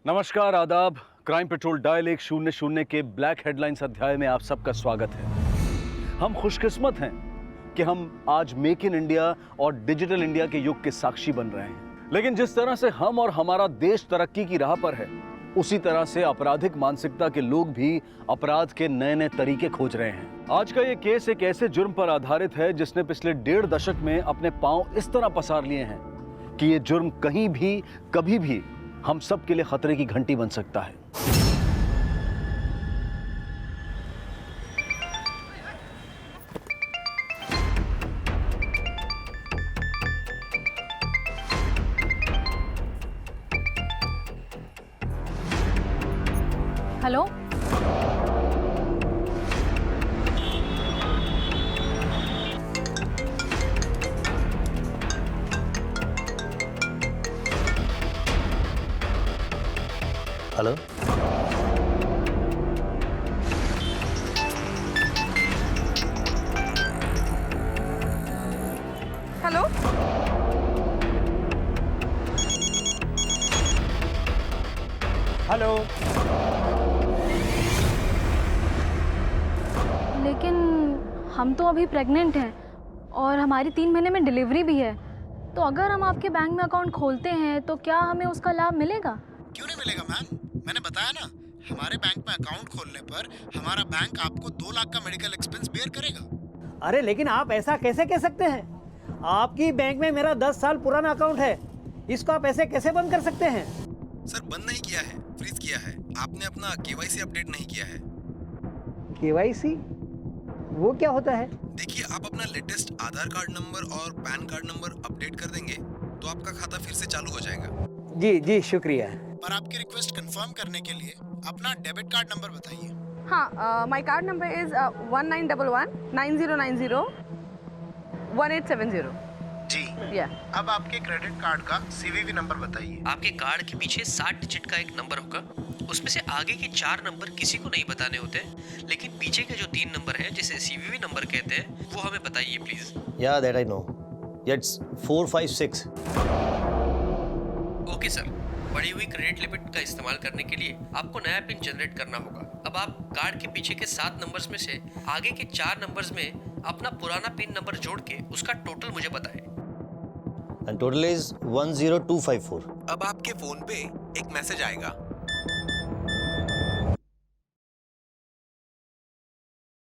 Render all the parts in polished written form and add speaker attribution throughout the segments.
Speaker 1: नमस्कार, आदाब। Crime petrol dial 100 के ब्लैक हेडलाइंस अध्याय में आप सबका स्वागत है। हम खुशकिस्मत हैं कि हम आज मेक इन इंडिया और डिजिटल इंडिया के युग के साक्षी बन रहे हैं। लेकिन जिस तरह से हम और हमारा देश तरक्की की राह पर है, उसी तरह से आपराधिक मानसिकता के लोग भी अपराध के नए नए तरीके खोज रहे हैं। आज का ये केस एक ऐसे जुर्म पर आधारित है जिसने पिछले 1.5 दशक में अपने पांव इस तरह पसार लिए हैं कि ये जुर्म कहीं भी कभी भी हम सब के लिए खतरे की घंटी बन सकता है।
Speaker 2: Hello,
Speaker 3: hello,
Speaker 4: hello,
Speaker 3: hello.
Speaker 2: लेकिन हम तो अभी प्रेग्नेंट हैं और हमारी 3 महीने में डिलीवरी भी है। तो अगर हम आपके बैंक में अकाउंट खोलते हैं तो क्या हमें उसका लाभ मिलेगा?
Speaker 5: क्यों नहीं मिलेगा मैम, मैंने बताया ना, हमारे बैंक में अकाउंट खोलने पर हमारा बैंक आपको 2 लाख का मेडिकल एक्सपेंस बेयर करेगा।
Speaker 3: अरे लेकिन आप ऐसा कैसे कह सकते हैं? आपकी बैंक में मेरा 10 साल पुराना अकाउंट है, इसको आप ऐसे कैसे बंद कर सकते हैं?
Speaker 5: सर बंद नहीं किया है, फ्रीज किया है। आपने अपना केवाईसी अपडेट नहीं किया है।
Speaker 3: केवाईसी? वो क्या होता है?
Speaker 5: देखिए, आप अपना लेटेस्ट आधार कार्ड नंबर और पैन कार्ड नंबर अपडेट कर देंगे तो आपका खाता फिर से चालू हो जाएगा।
Speaker 3: जी जी, शुक्रिया।
Speaker 5: पर आपकी रिक्वेस्ट कंफर्म करने के लिए अपना डेबिट कार्ड नंबर बताइए।
Speaker 4: हाँ, माय कार्ड नंबर इज 1911 9090 1870।
Speaker 5: जी।
Speaker 4: या
Speaker 5: अब आपके क्रेडिट कार्ड का सीवीवी नंबर बताइए।
Speaker 6: आपके कार्ड के पीछे 60 डिजिट का एक नंबर होगा। उसमें से आगे के 4 नंबर किसी को नहीं बताने होते, लेकिन पीछे के जो 3 नंबर हैं जिसे सीवीवी नंबर कहते हैं, वो हमें बताइए please.
Speaker 3: Yeah, that I know. It's 456.
Speaker 6: Okay sir, बढ़ी हुई क्रेडिट लिमिट का इस्तेमाल करने के लिए आपको नया पिन जनरेट करना होगा। अब आप कार्ड के पीछे के 7 नंबर्स में से आगे के 4 नंबर्स में अपना पुराना पिन नंबर जोड़ के उसका टोटल मुझे बताएं।
Speaker 3: And total is 10254.
Speaker 5: अब आपके फोन पे एक मैसेज आएगा।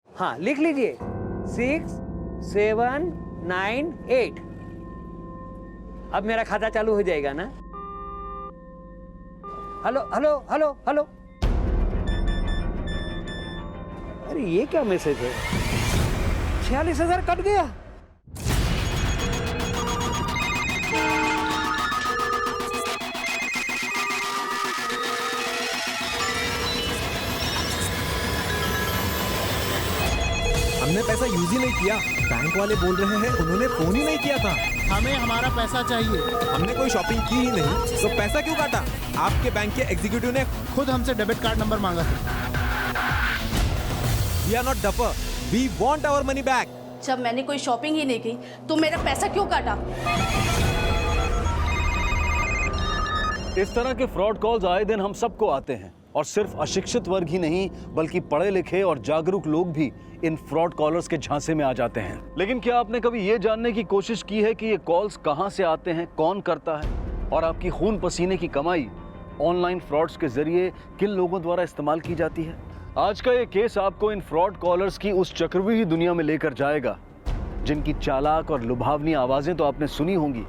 Speaker 3: हाँ, लिख लीजिए 6798। अब मेरा खाता चालू हो जाएगा ना? Hello hello hello hello. अरे ये क्या मैसेज है? 46,000 कट गया।
Speaker 7: हमने पैसा यूज ही नहीं किया। बैंक वाले बोल रहे हैं उन्होंने फोन ही नहीं किया था।
Speaker 8: हमें हमारा पैसा चाहिए।
Speaker 7: हमने कोई शॉपिंग की ही नहीं, तो पैसा क्यों काटा? आपके बैंक के एग्जीक्यूटिव ने
Speaker 8: खुद हमसे डेबिट कार्ड नंबर मांगा था।
Speaker 7: We are not duffer, we want our money back.
Speaker 9: जब मैंने कोई शॉपिंग ही नहीं की तो मेरा पैसा क्यों काटा?
Speaker 1: इस तरह के फ्रॉड कॉल्स आए दिन हम सबको आते हैं और सिर्फ अशिक्षित वर्ग ही नहीं बल्कि पढ़े लिखे और जागरूक लोग भी इन फ्रॉड कॉलर्स के झांसे में आ जाते हैं। लेकिन क्या आपने कभी ये जानने की कोशिश की है कि ये कॉल्स कहां से आते हैं, कौन करता है और आपकी खून पसीने की कमाई ऑनलाइन फ्रॉड्स के जरिए किन लोगों द्वारा इस्तेमाल की जाती है? आज का ये केस आपको इन फ्रॉड कॉलर्स की उस चक्रव्यूही दुनिया में लेकर जाएगा जिनकी चालाक और लुभावनी आवाजें तो आपने सुनी होंगी,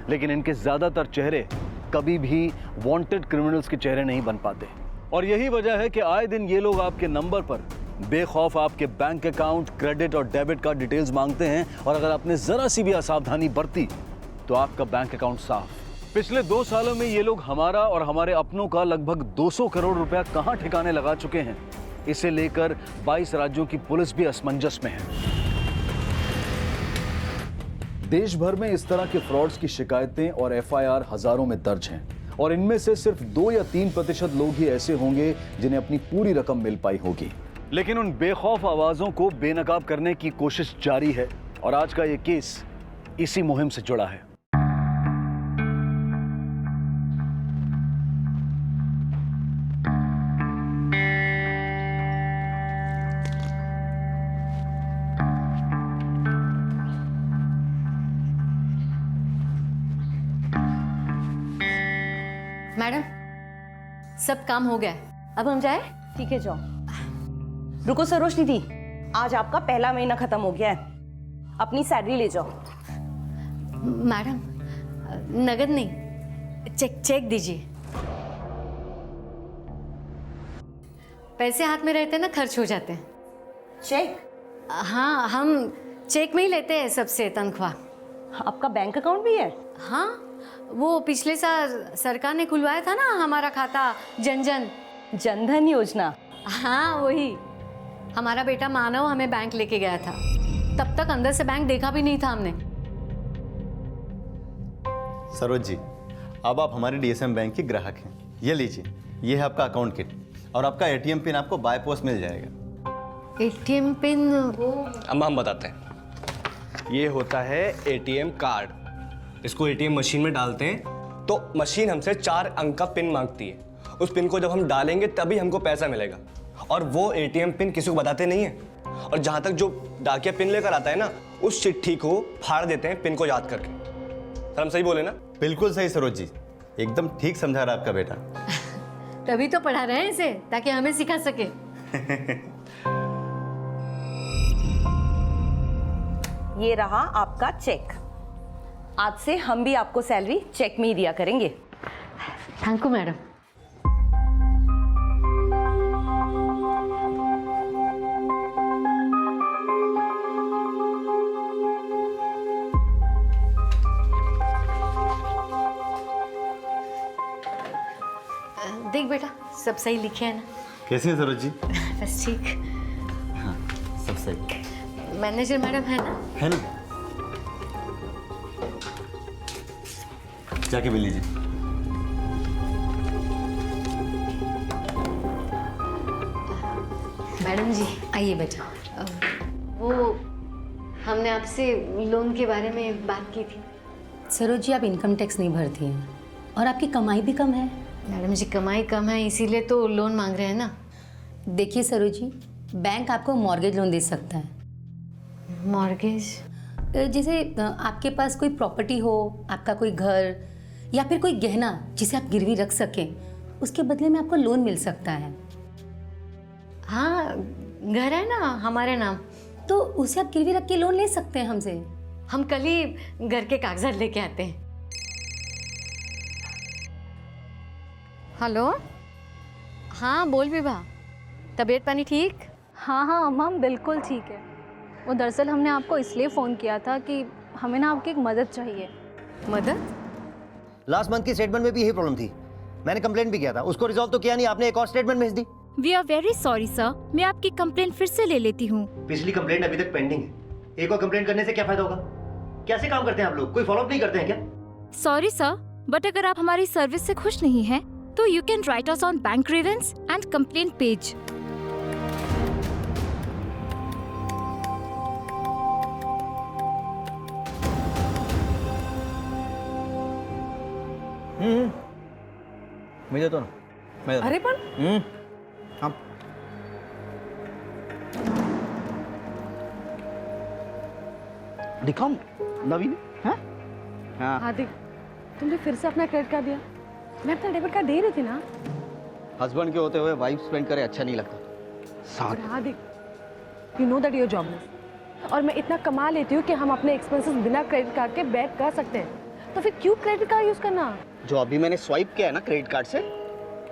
Speaker 1: लेकिन इनके ज्यादातर चेहरे कभी भी वांटेड क्रिमिनल्स के चेहरे नहीं बन पाते। और यही वजह है कि आए दिन ये लोग आपके नंबर पर बेखौफ आपके बैंक अकाउंट, क्रेडिट और डेबिट कार्ड डिटेल्स मांगते हैं और अगर आपने जरा सी भी असावधानी बरती तो आपका बैंक अकाउंट साफ। पिछले 2 सालों में ये लोग हमारा और हमारे अपनों का लगभग 200 करोड़ रुपया कहां ठिकाने लगा चुके हैं, इसे लेकर 22 राज्यों की पुलिस भी असमंजस में है। देश भर में इस तरह के फ्रॉड्स की शिकायतें और एफआईआर हजारों में दर्ज हैं और इनमें से सिर्फ 2 या 3% लोग ही ऐसे होंगे जिन्हें अपनी पूरी रकम मिल पाई होगी। लेकिन उन बेखौफ आवाजों को बेनकाब करने की कोशिश जारी है और आज का ये केस इसी मुहिम से जुड़ा है।
Speaker 9: सब काम हो गया, अब हम जाए?
Speaker 10: ठीक है जाओ। रुको सरोज दीदी, आज आपका पहला महीना खत्म हो गया है, अपनी सैलरी ले जाओ।
Speaker 9: मैडम, नगद नहीं, चेक दीजिए। पैसे हाथ में रहते हैं ना, खर्च हो जाते हैं।
Speaker 10: चेक?
Speaker 9: हाँ, हम चेक में ही लेते हैं सबसे तनख्वाह।
Speaker 10: आपका बैंक अकाउंट भी है?
Speaker 9: हाँ, वो पिछले साल सरकार ने खुलवाया था ना हमारा खाता, जनधन
Speaker 10: योजना।
Speaker 9: हाँ वही। हमारा बेटा मानव हमें बैंक लेके गया था, तब तक अंदर से बैंक देखा भी नहीं था हमने।
Speaker 11: सरोज जी, अब आप हमारे डीएसएम बैंक के ग्राहक हैं। ये लीजिए, ये है आपका अकाउंट किट और आपका एटीएम पिन आपको बाय पोस्ट मिल जाएगा।
Speaker 9: एटीएम पिन वो?
Speaker 12: अम्मा हम बताते हैं। ये होता है एटीएम कार्ड। इसको एटीएम मशीन में डालते हैं तो मशीन हमसे 4 अंक का पिन मांगती है। उस पिन को जब हम डालेंगे तभी हमको पैसा मिलेगा, और वो एटीएम पिन किसी को बताते नहीं है। और जहाँ तक जो डाकिया पिन लेकर आता है ना, उस चिट्ठी को फाड़ देते हैं पिन को याद करके। सर हम सही बोले ना?
Speaker 11: बिल्कुल सही सरोज जी, एकदम ठीक समझा रहा आपका बेटा।
Speaker 9: तभी तो पढ़ा रहे हैं इसे, ताकि हमें सिखा सके।
Speaker 10: ये रहा आपका चेक। आज से हम भी आपको सैलरी चेक में ही दिया करेंगे।
Speaker 9: Thank you madam. देख बेटा, सब सही लिखे हैं ना?
Speaker 11: कैसे हैं सरोज जी?
Speaker 9: बस ठीक।
Speaker 11: हाँ, सब सही।
Speaker 9: मैनेजर मैडम है ना?
Speaker 11: है ना? जाके भी लीजिए।
Speaker 9: मैडम जी आइए बेटा। वो हमने आपसे लोन के बारे में बात की थी।
Speaker 13: सरोज जी, आप इनकम टैक्स नहीं भरती हैं और आपकी कमाई भी कम है।
Speaker 9: मैडम जी, कमाई कम है इसीलिए तो लोन मांग रहे हैं ना।
Speaker 13: देखिए सरोज जी, बैंक आपको मॉर्गेज लोन दे सकता है।
Speaker 9: मॉर्गेज?
Speaker 13: जैसे आपके पास कोई प्रॉपर्टी हो, आपका कोई घर या फिर कोई गहना जिसे आप गिरवी रख सकें, उसके बदले में आपको लोन मिल सकता है।
Speaker 9: हाँ, घर है ना हमारे नाम,
Speaker 13: तो उसे आप गिरवी रख के लोन ले सकते हैं हमसे।
Speaker 9: हम कल ही घर के कागजात लेके आते हैं। हेलो, हाँ बोल विभा, तबीयत पानी ठीक?
Speaker 2: हाँ अम्मा, बिल्कुल ठीक है। वो दरअसल हमने आपको इसलिए फ़ोन किया था कि हमें ना आपकी एक मदद चाहिए।
Speaker 9: मदद?
Speaker 14: लास्ट मंथ की स्टेटमेंट में भी यही प्रॉब्लम थी। मैंने कंप्लेंट भी किया था, उसको रिजॉल्व तो किया नहीं, आपने एक और स्टेटमेंट भेज दी।
Speaker 15: We are very sorry sir, मैं आपकी कंप्लेंट फिर से ले लेती हूँ।
Speaker 14: पिछली कंप्लेंट अभी तक पेंडिंग है, एक और कंप्लेंट करने से क्या फायदा होगा? कैसे काम करते हैं आप लोग? कोई फॉलोअप नहीं करते हैं क्या?
Speaker 15: सॉरी सर, बट अगर आप हमारी सर्विस से खुश नहीं हैं, तो you can write us on bank grievance and complaint page.
Speaker 14: मुझे तो ना मैं
Speaker 10: अरे पर
Speaker 14: हाँ दिखाऊं नवीन? हाँ
Speaker 4: हार्दिक, तुमने फिर से अपना क्रेडिट कार्ड दिया। मैं अपना डेबिट कार्ड दे रही थी ना।
Speaker 14: हस्बैंड के होते हुए वाइफ स्पेंड करे अच्छा नहीं लगता।
Speaker 4: और Hardik, you know that you are jobless, और मैं इतना कमा लेती हूँ कि हम अपने एक्सपेंसेस बिना क्रेडिट कार्ड के बेयर कर सकते हैं, तो फिर क्यों क्रेडिट कार्ड यूज करना?
Speaker 14: जो अभी मैंने स्वाइप किया है ना क्रेडिट कार्ड से,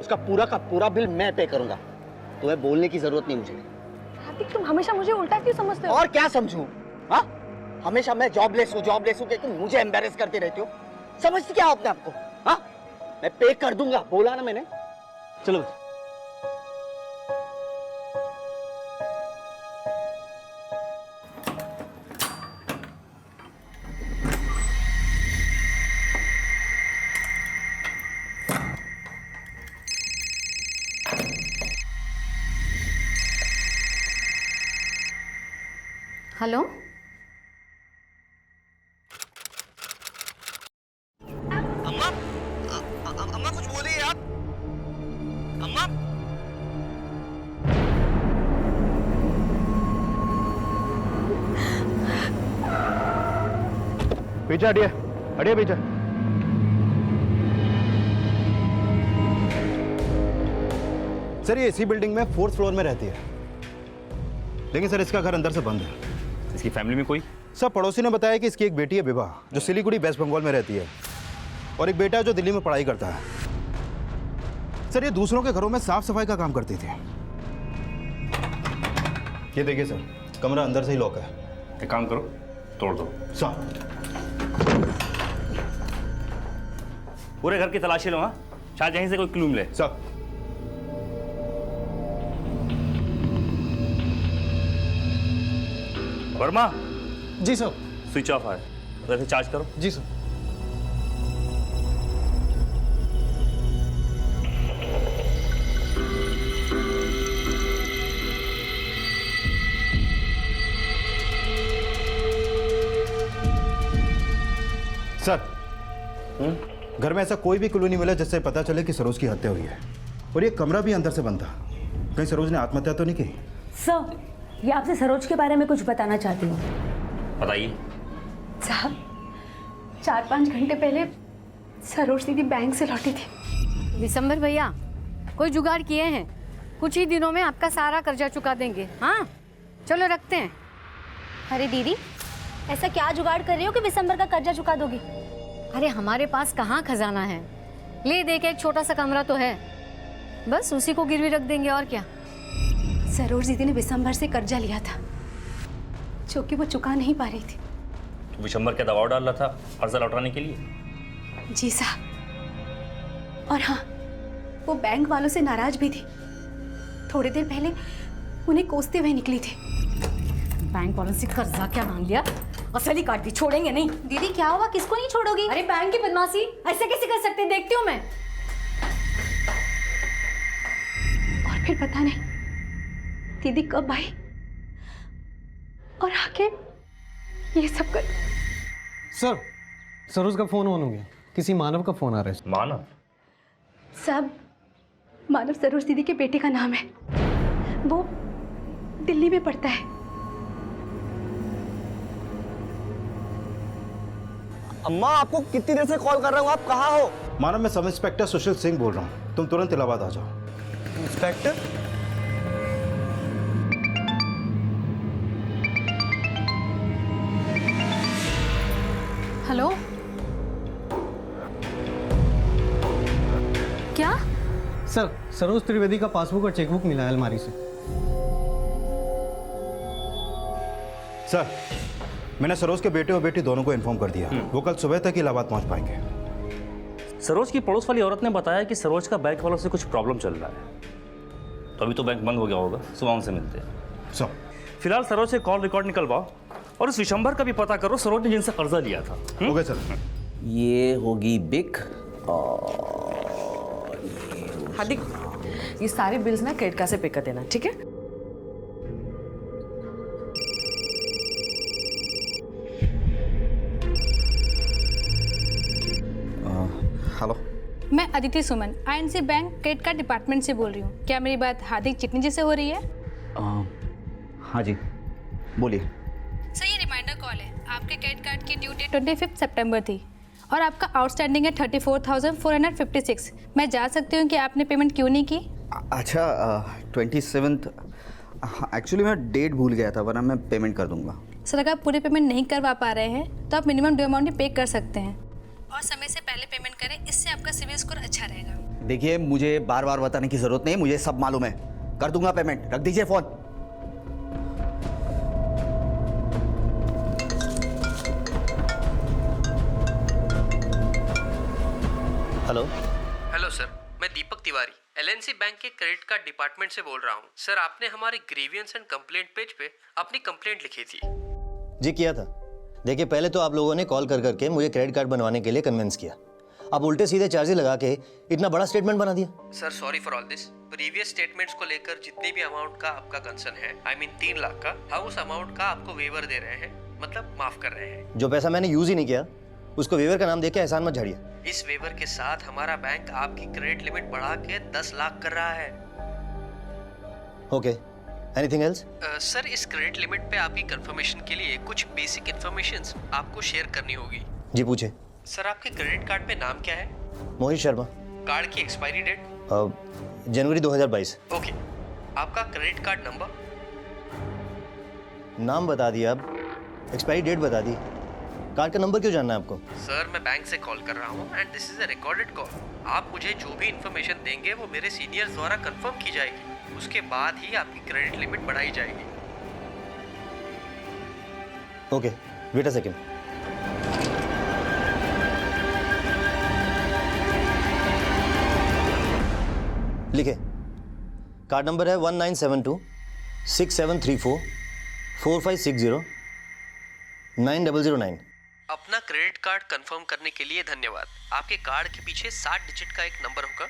Speaker 14: उसका पूरा का पूरा बिल मैं पे करूंगा। तुम्हें बोलने की जरूरत नहीं मुझे।
Speaker 4: हार्दिक, तुम हमेशा मुझे उल्टा क्यों समझते हो?
Speaker 14: और क्या समझूं? हाँ, हमेशा मैं जॉबलेस हूँ कि तुम मुझे एम्बैरेस करते रहते हो। समझती क्या हो अपने आपको? हाँ, मैं पे कर दूंगा, बोला ना मैंने। चलो
Speaker 9: हेलो,
Speaker 14: अम्मा, अम्मा कुछ बोलिए आप। अम्मा,
Speaker 8: पीछे हटिए, हटिए पीछे।
Speaker 16: सर ये इसी बिल्डिंग में 4th फ्लोर में रहती है, लेकिन सर इसका घर अंदर से बंद है।
Speaker 17: इसकी फैमिली में कोई?
Speaker 16: सर पड़ोसी ने बताया कि इसकी एक बेटी है विभा, जो सिलीगुड़ी वेस्ट बंगाल में रहती है, और एक बेटा है जो दिल्ली में पढ़ाई करता है। सर ये दूसरों के घरों में साफ सफाई का काम करती थी। ये देखिए सर, कमरा अंदर से ही लॉक है।
Speaker 17: एक काम करो, तोड़ दो।
Speaker 16: सर
Speaker 17: पूरे घर की तलाशी लो, हाँ, शायद यहीं से कोई क्लू मिले।
Speaker 16: सर
Speaker 17: वर्मा।
Speaker 8: जी सर।
Speaker 17: स्विच ऑफ है, वैसे चार्ज करो।
Speaker 8: जी सर।
Speaker 16: सर घर में ऐसा कोई भी क्लू नहीं मिला जिससे पता चले कि सरोज की हत्या हुई है, और ये कमरा भी अंदर से बंद था। कहीं सरोज ने आत्महत्या तो नहीं की?
Speaker 13: सर, ये आपसे सरोज के बारे में कुछ बताना चाहती हूँ।
Speaker 17: बताइए।
Speaker 4: साहब 4-5 घंटे पहले सरोज दीदी बैंक से लौटी थी।
Speaker 9: विशंबर भैया कोई जुगाड़ किए हैं, कुछ ही दिनों में आपका सारा कर्जा चुका देंगे। हाँ चलो रखते हैं।
Speaker 2: अरे दीदी, ऐसा क्या जुगाड़ कर रही हो कि दिसंबर का कर्जा चुका दोगी?
Speaker 9: अरे हमारे पास कहाँ खजाना है, ले दे के एक छोटा सा कमरा तो है, बस उसी को गिरवी रख देंगे और क्या।
Speaker 4: सरोज दीदी ने दिसंबर से कर्जा लिया था जो कि वो चुका नहीं पा रही थी।
Speaker 17: तो विशंबर का दबाव डाल रहा था कर्जा लौटाने के लिए?
Speaker 4: जी साहब, और हाँ वो बैंक वालों से नाराज भी थी। थोड़ी देर पहले उन्हें कोसते हुए निकली थी।
Speaker 9: बैंक वालों से कर्जा क्या मांग लिया, असली काट दी, छोड़ेंगे नहीं।
Speaker 2: दीदी क्या हुआ, किसको नहीं छोड़ोगी?
Speaker 9: अरे बैंक की बदमाशी ऐसे कैसे कर सकते, देखती हूँ मैं।
Speaker 4: और फिर पता नहीं दीदी कब आई और आके ये सब कर।
Speaker 7: सर सरोज का फोन ऑन हो गया, किसी मानव का फोन आ रहा है।
Speaker 17: मानव?
Speaker 4: सब मानव सरोज दीदी के बेटे का नाम है, वो दिल्ली में पढ़ता है।
Speaker 12: अम्मा आपको कितनी देर से कॉल कर रहा हूँ, आप कहाँ हो?
Speaker 16: मानव मैं सब इंस्पेक्टर सुशील सिंह बोल रहा हूँ, तुम तुरंत इलाहाबाद आ जाओ।
Speaker 12: इंस्पेक्टर?
Speaker 2: हेलो, क्या?
Speaker 7: सर सरोज त्रिवेदी का पासबुक और चेकबुक मिला है अलमारी से।
Speaker 16: सर मैंने सरोज के बेटे और बेटी दोनों को इन्फॉर्म कर दिया, वो कल सुबह तक इलाहाबाद पहुंच पाएंगे।
Speaker 17: सरोज की पड़ोस वाली औरत ने बताया कि सरोज का बैंक वालों से कुछ प्रॉब्लम चल रहा है, तो अभी तो बैंक बंद हो गया होगा, सुबह उनसे मिलते हैं।
Speaker 16: सर
Speaker 17: फिलहाल सरोज से कॉल रिकॉर्ड निकलवाओ और उस विशंबर का भी पता करो, सरोज ने जिनसे कर्जा लिया था।
Speaker 16: Okay sir.
Speaker 14: ये होगी बिक
Speaker 4: हार्दिक, ये सारे बिल्स ना क्रेडिट कार्ड से पे कर देना, ठीक है?
Speaker 14: हेलो,
Speaker 15: मैं अदिति सुमन INC bank credit card department से बोल रही हूँ। क्या मेरी बात हार्दिक चिटनी जी से हो रही है?
Speaker 14: हाँ जी बोलिए।
Speaker 15: सर ये रिमाइंडर कॉल है, आपके क्रेडिट कार्ड की ड्यू डेट 25 सितंबर थी और आपका आउटस्टैंडिंग है 34,456। मैं जा सकती हूँ कि आपने पेमेंट क्यों नहीं की?
Speaker 14: अच्छा 27th, एक्चुअली मैं डेट भूल गया था, वरना मैं पेमेंट कर दूंगा।
Speaker 15: सर अगर आप पूरी पेमेंट नहीं करवा पा रहे हैं तो आप मिनिमम ड्यू अमाउंट ही पे कर सकते हैं और समय से पहले पेमेंट करें, इससे आपका सिविल स्कोर अच्छा रहेगा।
Speaker 14: देखिए मुझे बार बार बताने की जरूरत नहीं, मुझे सब मालूम है, कर दूंगा पेमेंट, रख दीजिए फोन।
Speaker 11: हेलो।
Speaker 6: हेलो सर, मैं दीपक तिवारी LNC बैंक के क्रेडिट कार्ड डिपार्टमेंट से बोल रहा हूँ। सर आपने हमारे ग्रीवियंस एंड कंप्लेंट पेज पे अपनी कंप्लेंट लिखी थी।
Speaker 11: जी किया था। देखिए पहले तो आप लोगों ने कॉल कर करके मुझे क्रेडिट कार्ड बनवाने के लिए कन्विंस किया, अब उल्टे सीधे चार्जेस लगा के इतना बड़ा स्टेटमेंट बना दिया।
Speaker 6: Sir sorry for all this. Previous statements को लेकर जितने भी अमाउंट का आपका कंसर्न है, I mean 3 लाख का, हम उस अमाउंट का आपको वेवर दे रहे हैं, मतलब माफ कर रहे हैं।
Speaker 11: जो पैसा मैंने यूज ही नहीं किया उसको वेवर का नाम देके एहसान मत झाड़िए।
Speaker 6: इस वेवर के साथ हमारा बैंक आपकी क्रेडिट लिमिट बढ़ा के 10 लाख कर रहा है।
Speaker 11: Okay, anything else?
Speaker 6: सर इस क्रेडिट लिमिट पे आपकी कंफर्मेशन के लिए कुछ बेसिक इन्फॉर्मेशंस आपको शेयर करनी होगी।
Speaker 11: जी पूछे।
Speaker 6: सर आपके क्रेडिट कार्ड पे नाम क्या है?
Speaker 11: मोहित शर्मा।
Speaker 6: कार्ड की एक्सपायरी डेट?
Speaker 11: जनवरी 2022।
Speaker 6: ओके, आपका क्रेडिट कार्ड नंबर?
Speaker 11: नाम बता दिया, आप एक्सपायरी डेट बता दी, कार्ड का नंबर क्यों जानना है आपको?
Speaker 6: सर, मैं बैंक से कॉल कर रहा हूँ and this is a recorded call. आप मुझे जो भी इन्फॉर्मेशन देंगे वो मेरे सीनियर्स द्वारा कंफर्म की जाएगी, उसके बाद ही आपकी क्रेडिट लिमिट बढ़ाई जाएगी।
Speaker 11: Okay, wait a second. लिखे, कार्ड नंबर है 1972-6734-4560-9009।
Speaker 6: अपना क्रेडिट कार्ड कंफर्म करने के लिए धन्यवाद। आपके कार्ड के पीछे 60 डिजिट का एक नंबर होगा,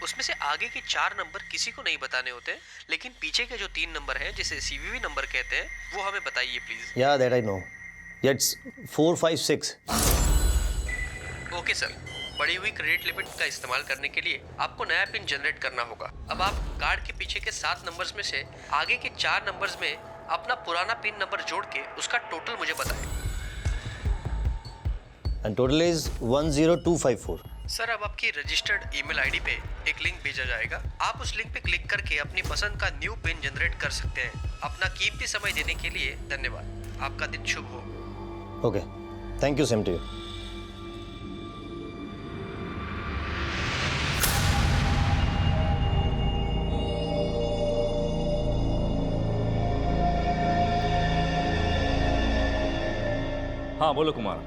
Speaker 6: उसमें से आगे के 4 नंबर किसी को नहीं बताने होते, लेकिन पीछे के जो 3 नंबर हैं जिसे सीवीवी नंबर कहते हैं वो हमें बताइए प्लीज।
Speaker 11: या that I know, it's 456।
Speaker 6: Okay sir, बढ़ी हुई क्रेडिट लिमिट का इस्तेमाल करने के लिए आपको नया पिन जनरेट करना होगा। अब आप कार्ड के पीछे के 7 नंबर्स में से आगे के 4 नंबर्स में अपना पुराना पिन नंबर जोड़ के उसका टोटल मुझे बताएं।
Speaker 11: And total is 10254.
Speaker 6: सर, अब आपकी रजिस्टर्ड ईमेल आईडी पे एक लिंक भेजा जाएगा। आप उस लिंक पे क्लिक करके अपनी पसंद का न्यू पिन जनरेट कर सकते हैं। अपना कीमती समय देने के लिए धन्यवाद। आपका दिन शुभ हो।
Speaker 11: Okay, thank you, same to you.
Speaker 17: हाँ बोलो कुमार।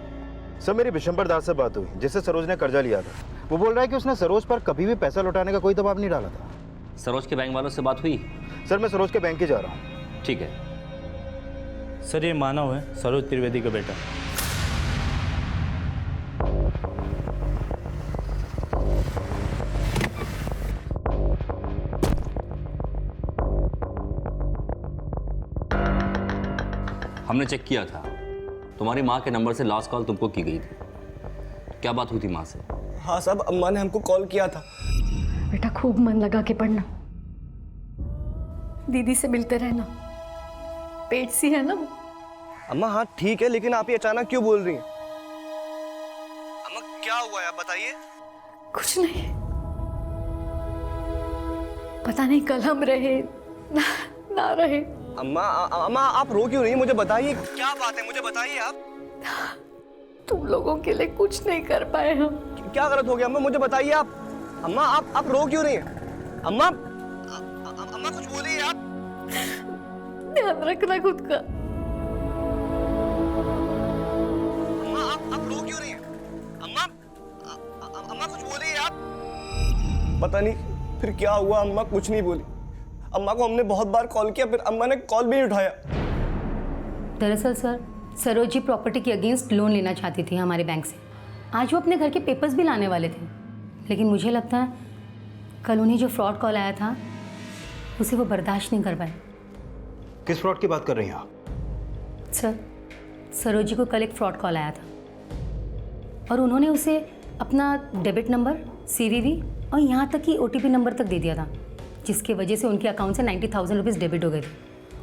Speaker 16: सर, मेरी विशंबर दास से बात हुई, जिससे सरोज ने कर्जा लिया था। वो बोल रहा है कि उसने सरोज पर कभी भी पैसा लौटाने का कोई दबाव नहीं डाला था।
Speaker 17: सरोज के बैंक वालों से बात हुई?
Speaker 16: सर, मैं सरोज के बैंक ही जा रहा हूँ।
Speaker 17: ठीक है सर, ये मानव है, सरोज त्रिवेदी का बेटा। हमने चेक किया था, तुम्हारी माँ के नंबर से लास्ट कॉल तुमको की गई थी। क्या बात हुई थी माँ से?
Speaker 12: हाँ साहब, अम्मा ने हमको कॉल किया था।
Speaker 4: बेटा खूब मन लगा के पढ़ना, दीदी से मिलते रहना, पेट सी है ना।
Speaker 12: अम्मा हाँ ठीक है, लेकिन आप ये अचानक क्यों बोल रही हैं? अम्मा क्या हुआ है आप बताइए।
Speaker 4: कुछ नहीं, पता नहीं कल हम रहे ना रहे।
Speaker 12: अम्मा अम्मा आप रो क्यों रही? मुझे बताइए क्या बात है, मुझे बताइए आप।
Speaker 4: तुम लोगों के लिए कुछ नहीं कर पाए हम।
Speaker 12: क्या गलत हो गया अम्मा, मुझे बताइए आप। अम्मा आप रो क्यों रही हैं? अम्मा अम्मा कुछ बोलिए आप।
Speaker 4: ध्यान रखना खुद का।
Speaker 12: अम्मा आप रो क्यों रही हैं? अम्मा अम्मा कुछ बोलिए आप। पता नहीं फिर क्या हुआ, अम्मा कुछ नहीं बोली। अम्मा को हमने बहुत बार कॉल किया, फिर अम्मा ने कॉल भी नहीं उठाया।
Speaker 13: दरअसल सर, सरोज जी प्रॉपर्टी के अगेंस्ट लोन लेना चाहती थी हमारे बैंक से। आज वो अपने घर के पेपर्स भी लाने वाले थे, लेकिन मुझे लगता है कल उन्हें जो फ्रॉड कॉल आया था उसे वो बर्दाश्त नहीं कर पाए।
Speaker 16: किस फ्रॉड की बात कर रही हैं आप?
Speaker 13: सर, सरोज जी को कल एक फ्रॉड कॉल आया था और उन्होंने उसे अपना डेबिट नंबर, सीवीवी और यहाँ तक कि OTP नंबर तक दे दिया था, जिसकी वजह से उनके अकाउंट से 90,000 रुपीज़ डेबिट हो गए थे।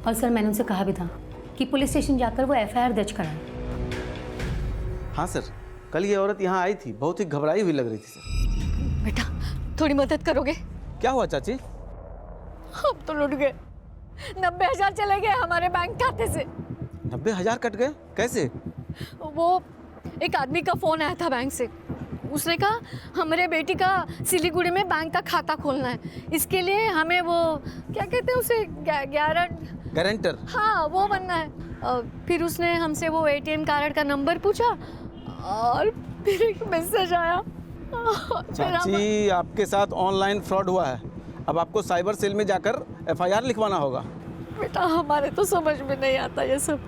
Speaker 13: और सर, मैंने उनसे कहा भी था कि पुलिस स्टेशन जाकर वो FIR दर्ज कराएं।
Speaker 18: हाँ सर, कल ये औरत यहाँ आई थी, बहुत ही घबराई हुई लग रही थी सर।
Speaker 4: बेटा थोड़ी मदद करोगे?
Speaker 18: क्या हुआ चाची?
Speaker 4: हम तो लुट गए, 90,000 चले गए हमारे बैंक खाते से।
Speaker 18: 90,000 कट गए? कैसे?
Speaker 4: वो एक आदमी का फोन आया था बैंक से, उसने कहा हमारे बेटी का सिलीगुड़ी में बैंक का खाता खोलना है, इसके लिए हमें वो क्या कहते हैं उसे, गारंटर। हाँ, वो बनना है। फिर उसने हमसे वो ATM कार्ड का नंबर पूछा और फिर एक मैसेज आया।
Speaker 18: चाची, आपके साथ ऑनलाइन फ्रॉड हुआ है, अब आपको साइबर सेल में जाकर FIR लिखवाना होगा।
Speaker 4: बेटा हमारे तो समझ में नहीं आता ये सब।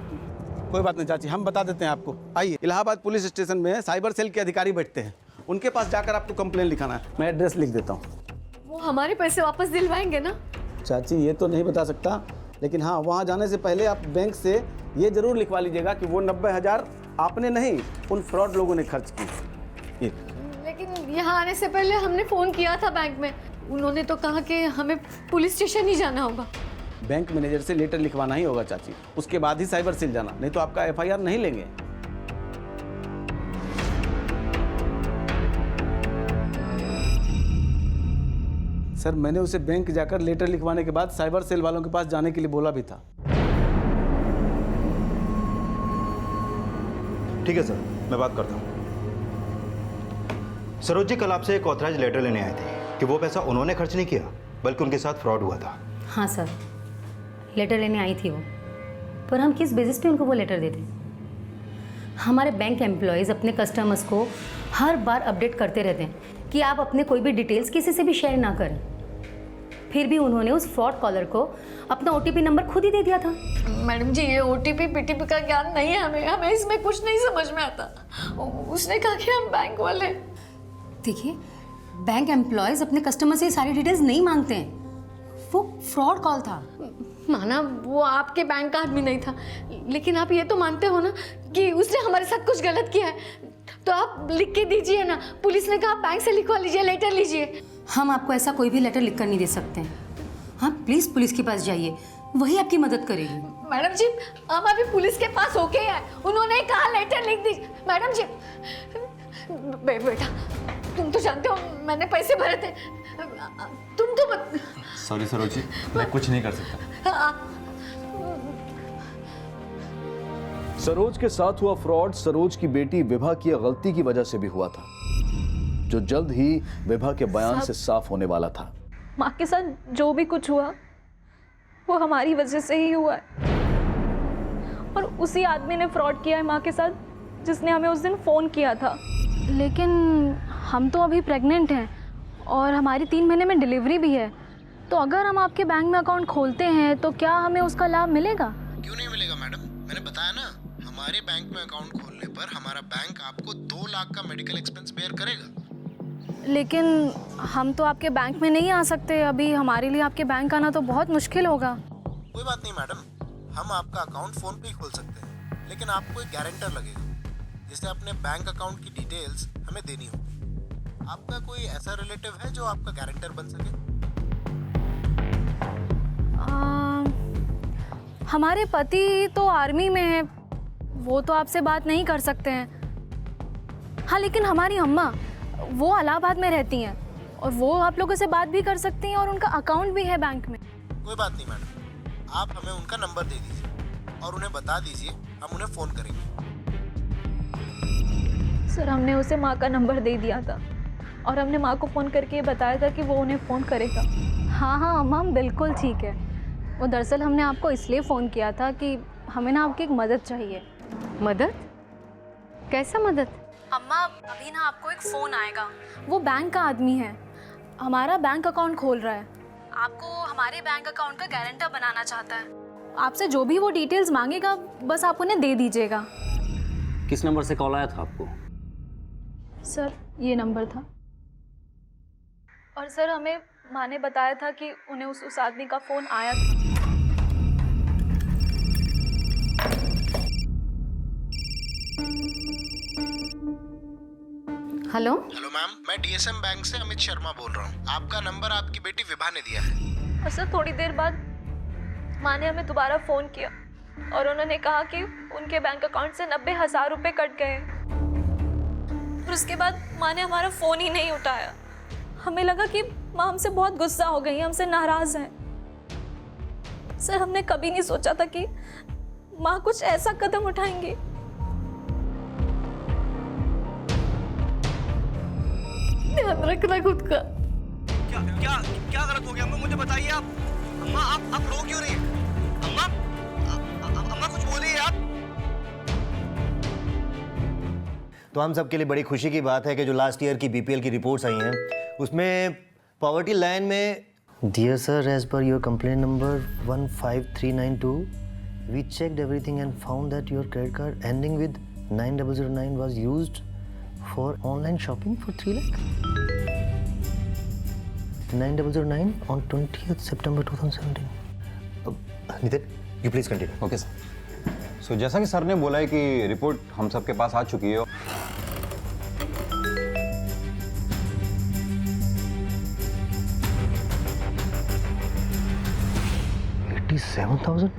Speaker 18: कोई बात नहीं चाची, हम बता देते हैं आपको। आइए, इलाहाबाद पुलिस स्टेशन में साइबर सेल के अधिकारी बैठते हैं, उनके पास जाकर आपको कंप्लेन लिखाना है। मैं एड्रेस लिख देता हूँ।
Speaker 4: वो हमारे पैसे वापस दिलवाएंगे ना?
Speaker 18: चाची ये तो नहीं बता सकता, लेकिन हाँ, वहाँ जाने से पहले आप बैंक से ये जरूर लिखवा लीजिएगा कि वो 90,000 आपने नहीं, उन फ्रॉड लोगों ने खर्च की।
Speaker 4: लेकिन यहाँ आने से पहले हमने फ़ोन किया था बैंक में, उन्होंने तो कहा कि हमें पुलिस स्टेशन ही जाना होगा।
Speaker 18: बैंक मैनेजर से लेटर लिखवाना ही होगा चाची, उसके बाद ही साइबर सेल जाना, नहीं तो आपका FIR नहीं लेंगे। सर मैंने उसे बैंक जाकर लेटर लिखवाने के बाद साइबर सेल वालों के पास जाने के लिए बोला भी था।
Speaker 16: ठीक है सर, मैं बात करता हूँ। सरोज जी, कल आपसे एक ऑथराइज लेटर लेने आए थे कि वो पैसा उन्होंने खर्च नहीं किया बल्कि उनके साथ फ्रॉड हुआ था।
Speaker 13: हाँ सर, लेटर लेने आई थी वो, पर हम किस बेसिस पे उनको वो लेटर देते? हमारे बैंक एम्प्लॉयज़ अपने कस्टमर्स को हर बार अपडेट करते रहते हैं कि आप अपने कोई भी डिटेल्स किसी से भी शेयर ना करें। फिर भी उन्होंने उस फ्रॉड कॉलर को अपना OTP नंबर खुद ही दे दिया था।
Speaker 4: मैडम जी, ये OTP PTP का ज्ञान नहीं है हमें इसमें कुछ नहीं समझ में आता। उसने कहा कि हम बैंक वाले।
Speaker 13: देखिए, बैंक एम्प्लॉयज़ अपने कस्टमर से सारी डिटेल्स नहीं मांगते हैं, वो फ्रॉड कॉल था।
Speaker 4: माना वो आपके बैंक का आदमी नहीं था, लेकिन आप ये तो मानते हो ना कि उसने हमारे साथ कुछ गलत किया है, तो आप लिख के दीजिए ना। पुलिस ने कहा बैंक से लिखवा लीजिए, लेटर लीजिए।
Speaker 13: हम आपको ऐसा कोई भी लेटर लिख कर नहीं दे सकते हैं। हाँ, प्लीज़ पुलिस के पास जाइए, वही आपकी मदद करेगी।
Speaker 4: मैडम जी, हम अभी पुलिस के पास होके आए, उन्होंने कहा लेटर लिख दीजिए। मैडम जी, बेटा तुम तो जानते हो मैंने पैसे भरे थे, तुम तो
Speaker 11: सॉरी सरोज जी, मैं कुछ नहीं कर सकता।
Speaker 1: सरोज के साथ हुआ फ्रॉड सरोज की बेटी विभा की गलती की वजह से भी हुआ था, जो जल्द ही विभा के बयान से साफ होने वाला था।
Speaker 2: माँ के साथ जो भी कुछ हुआ वो हमारी वजह से ही हुआ है, और उसी आदमी ने फ्रॉड किया है माँ के साथ, जिसने हमें उस दिन फ़ोन किया था। लेकिन हम तो अभी प्रेग्नेंट हैं और हमारी 3 महीने में डिलीवरी भी है, तो अगर हम आपके बैंक में अकाउंट खोलते हैं तो क्या हमें उसका लाभ मिलेगा?
Speaker 5: क्यों नहीं मिलेगा मैडम, मैंने बताया ना, हमारे बैंक में अकाउंट खोलने पर हमारा बैंक आपको 2 लाख का मेडिकल एक्सपेंस बेयर करेगा।
Speaker 2: लेकिन हम तो आपके बैंक में नहीं आ सकते अभी, हमारे लिए आपके बैंक आना तो बहुत मुश्किल होगा।
Speaker 5: कोई बात नहीं मैडम, हम आपका अकाउंट फोन पे ही खोल सकते हैं, लेकिन आपको एक गारंटर लगेगा जिसने अपने बैंक अकाउंट की डिटेल्स हमें देनी होगी। आपका कोई ऐसा रिलेटिव है जो आपका गारंटर बन सके?
Speaker 2: हमारे पति तो आर्मी में है, वो तो आपसे बात नहीं कर सकते हैं। हाँ, लेकिन हमारी अम्मा वो इलाहाबाद में रहती हैं और वो आप लोगों से बात भी कर सकती हैं और उनका अकाउंट भी है बैंक में।
Speaker 5: कोई बात नहीं मैडम, आप हमें उनका नंबर दे दीजिए और उन्हें बता दीजिए, हम उन्हें फ़ोन करेंगे।
Speaker 2: सर, हमने उसे माँ का नंबर दे दिया था और हमने माँ को फ़ोन करके बताया था कि वो उन्हें फ़ोन करेगा। हाँ हाँ अम्मा, बिल्कुल ठीक है। वो दरअसल हमने आपको इसलिए फ़ोन किया था कि हमें ना आपकी एक मदद चाहिए।
Speaker 9: मदद? कैसा मदद?
Speaker 2: अम्मा, अभी ना आपको एक फ़ोन आएगा, वो बैंक का आदमी है, हमारा बैंक अकाउंट खोल रहा है, आपको हमारे बैंक अकाउंट का गारंटर बनाना चाहता है। आपसे जो भी वो डिटेल्स मांगेगा बस आप उन्हें दे दीजिएगा।
Speaker 17: किस नंबर से कॉल आया था आपको?
Speaker 2: सर, ये नंबर था, और सर हमें माँ ने बताया था कि उन्हें उस आदमी का फ़ोन आया था।
Speaker 9: हेलो
Speaker 5: मैम, मैं DSM बैंक से अमित शर्मा बोल रहा हूँ। आपका नंबर आपकी बेटी विभा ने दिया है।
Speaker 2: और सर, थोड़ी देर बाद माँ ने हमें दोबारा फ़ोन किया और उन्होंने कहा कि उनके बैंक अकाउंट से 90,000 रुपये कट गए, और उसके बाद माँ ने हमारा फ़ोन ही नहीं उठाया। हमें लगा कि माँ हमसे बहुत गुस्सा हो गई, हमसे नाराज़ हैं। सर, हमने कभी नहीं सोचा था कि माँ कुछ ऐसा कदम उठाएंगी। ध्यान रखना खुद का।
Speaker 12: क्या क्या क्या गलत हो गया अम्मा, मुझे बताइए आप। अम्मा, आप रो क्यों रही हैं? अम्मा, अम्मा कुछ बोलिए आप।
Speaker 11: तो हम सब के लिए बड़ी खुशी की बात है कि जो लास्ट ईयर की BPL की रिपोर्ट्स आई हैं उसमें पॉवर्टी लाइन में dear sir, as per your complaint number 15392 we checked everything and found that your credit card ending with 9009 was used for online shopping for 3 lakh 9009 on 20th September 2017। Nitin, you please continue.
Speaker 19: Okay sir. So जैसा कि sir ने बोला है कि report हम सबके पास आ चुकी है।
Speaker 11: 87,000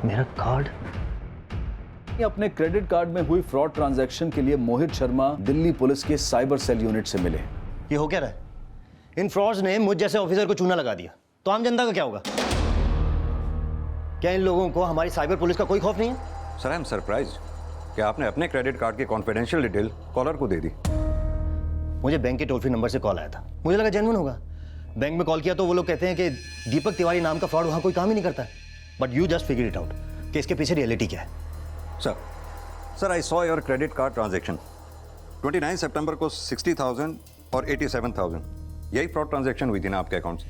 Speaker 11: मेरा कार्ड।
Speaker 1: अपने क्रेडिट कार्ड में हुई फ्रॉड ट्रांजैक्शन के लिए मोहित शर्मा दिल्ली पुलिस के साइबर सेल यूनिट से मिले।
Speaker 11: ये हो क्या रहा है? इन फ्रॉड्स ने मुझ जैसे ऑफिसर को चूना लगा दिया, तो आम जनता का क्या होगा? क्या इन लोगों को हमारी साइबर पुलिस का कोई खौफ नहीं है?
Speaker 19: सर आई एम सरप्राइज कि आपने अपने क्रेडिट कार्ड की कॉन्फिडेंशियल डिटेल कॉलर को दे दी।
Speaker 11: मुझे बैंक के टोल फ्री नंबर से कॉल आया था, मुझे लगा जेन्युइन होगा। बैंक में कॉल किया तो वो लोग कहते हैं कि दीपक तिवारी नाम का फ्रॉड वहाँ कोई काम ही नहीं करता है। But you just figure it out कि इसके पीछे रियलिटी क्या है।
Speaker 19: Sir I saw your credit card transaction 29 सितंबर को 60,000 और 87,000 यही फ्रॉड ट्रांजैक्शन हुई थी ना आपके अकाउंट से?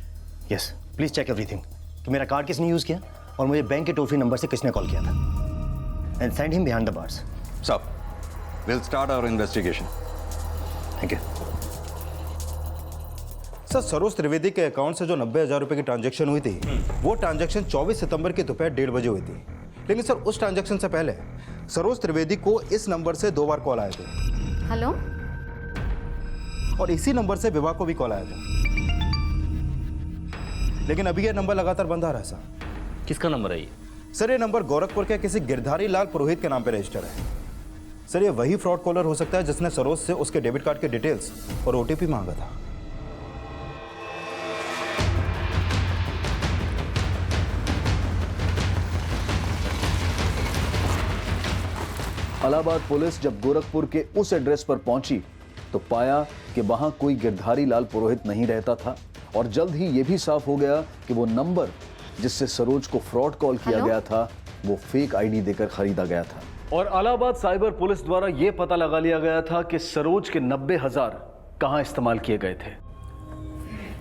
Speaker 11: Yes, please check everything. तो मेरा कार्ड किसने यूज किया और मुझे बैंक के टोल फ्री नंबर से किसने कॉल किया था? And send him behind the bars.
Speaker 19: Sir will start our investigation.
Speaker 11: Thank you.
Speaker 16: Sir Saroj Trivedi के अकाउंट से जो 90,000 रुपए की ट्रांजैक्शन हुई थी, वो ट्रांजैक्शन 24 सितंबर की दोपहर 1:30 बजे हुई थी। लेकिन सर उस ट्रांजैक्शन से पहले सरोज त्रिवेदी को इस नंबर से 2 बार कॉल आए थे।
Speaker 9: हेलो।
Speaker 16: और इसी नंबर से विवाह को भी कॉल आया था। लेकिन अभी यह नंबर लगातार बंद आ रहा है सर।
Speaker 17: किसका नंबर है ये?
Speaker 16: सर ये नंबर गोरखपुर के किसी गिरधारी लाल पुरोहित के नाम पे रजिस्टर है। सर ये वही फ्रॉड कॉलर हो सकता है जिसने सरोज से उसके डेबिट कार्ड के डिटेल्स और ओटीपी मांगा था।
Speaker 1: इलाहाबाद पुलिस जब गोरखपुर के उस एड्रेस पर पहुंची तो पाया कि वहां कोई गिरधारी लाल पुरोहित नहीं रहता था और जल्द ही यह भी साफ हो गया कि वो नंबर जिससे सरोज को फ्रॉड कॉल किया गया था वो फेक आईडी देकर खरीदा गया था। और इलाहाबाद साइबर पुलिस द्वारा यह पता लगा लिया गया था कि सरोज के 90,000 कहां इस्तेमाल किए गए थे।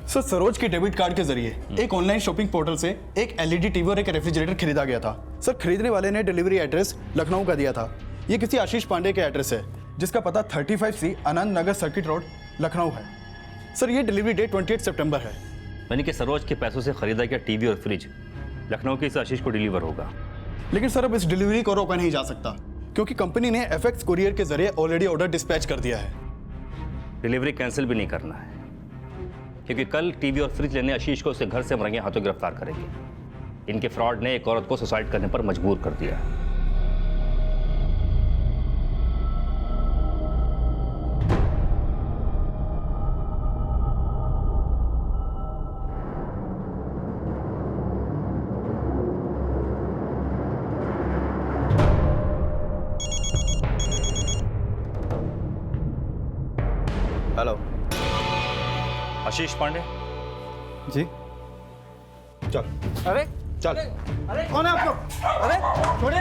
Speaker 20: सर सरोज के डेबिट कार्ड के जरिए एक ऑनलाइन शॉपिंग पोर्टल से एक एलईडी टीवी और एक रेफ्रिजरेटर खरीदा गया था। सर खरीदने वाले ने डिलीवरी एड्रेस लखनऊ का दिया था। ये किसी आशीष पांडे के एड्रेस है जिसका पता 35C Anand Nagar circuit road Lucknow है। सर ये डिलीवरी डेट 28 सितंबर है।
Speaker 17: यानी कि सरोज के पैसों से खरीदा गया टीवी और फ्रिज लखनऊ के इस आशीष को डिलीवर होगा।
Speaker 20: लेकिन सर अब इस डिलीवरी को रोका नहीं जा सकता क्योंकि कंपनी ने FX कुरियर के जरिए ऑलरेडी ऑर्डर डिस्पैच कर दिया है।
Speaker 17: डिलीवरी कैंसिल भी नहीं करना है क्योंकि कल टीवी और फ्रिज लेने आशीष को उसके घर से रंगे हाथों गिरफ्तार करेंगे। इनके फ्रॉड ने एक औरत को सुसाइड करने पर मजबूर कर दिया है।
Speaker 16: हेलो
Speaker 17: आशीष पांडे
Speaker 16: जी। चल।
Speaker 3: अरे
Speaker 16: चल।
Speaker 3: अरे कौन है आप लोग? अरे छोड़े।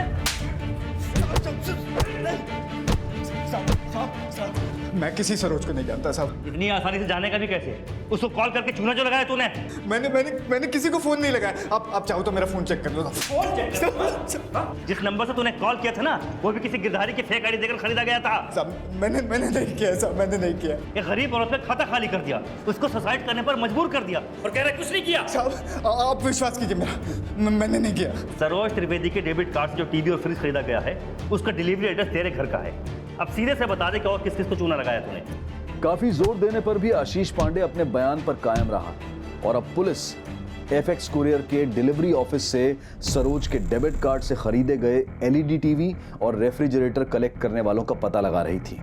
Speaker 20: मैं किसी सरोज को नहीं जानता साहब।
Speaker 17: इतनी आसानी से जाने का भी कैसे? उसको कॉल करके चूना जो लगाया तूने?
Speaker 20: मैंने किसी को फोन नहीं लगाया। आप चाहो तो मेरा फोन चेक कर लो।
Speaker 17: फोन चेक कर। जिस नंबर से तूने कॉल किया था ना वो भी किसी गिरधारी की फेक आईडी देकर खरीदा गया था।
Speaker 20: साहब मैंने नहीं किया साहब, मैंने नहीं किया।
Speaker 17: एक गरीब औरत ने खाता खाली कर दिया, उसको सुसाइड करने पर मजबूर कर दिया और कह रहा कुछ नहीं किया।
Speaker 20: साहब आप विश्वास कीजिए मेरा, मैंने नहीं किया।
Speaker 17: सरोज त्रिवेदी के डेबिट कार्ड से जो टीवी और फ्रिज खरीदा गया है उसका डिलीवरी एड्रेस तेरे घर का है। अब सीधे से बता दे कि और किस किस को चूना लगाया तूने।
Speaker 1: काफी जोर देने पर भी आशीष पांडे अपने बयान पर कायम रहा और अब पुलिस FX कुरियर के डिलीवरी ऑफिस से सरोज के डेबिट कार्ड से खरीदे गए LED टीवी और रेफ्रिजरेटर कलेक्ट करने वालों का पता लगा रही थी।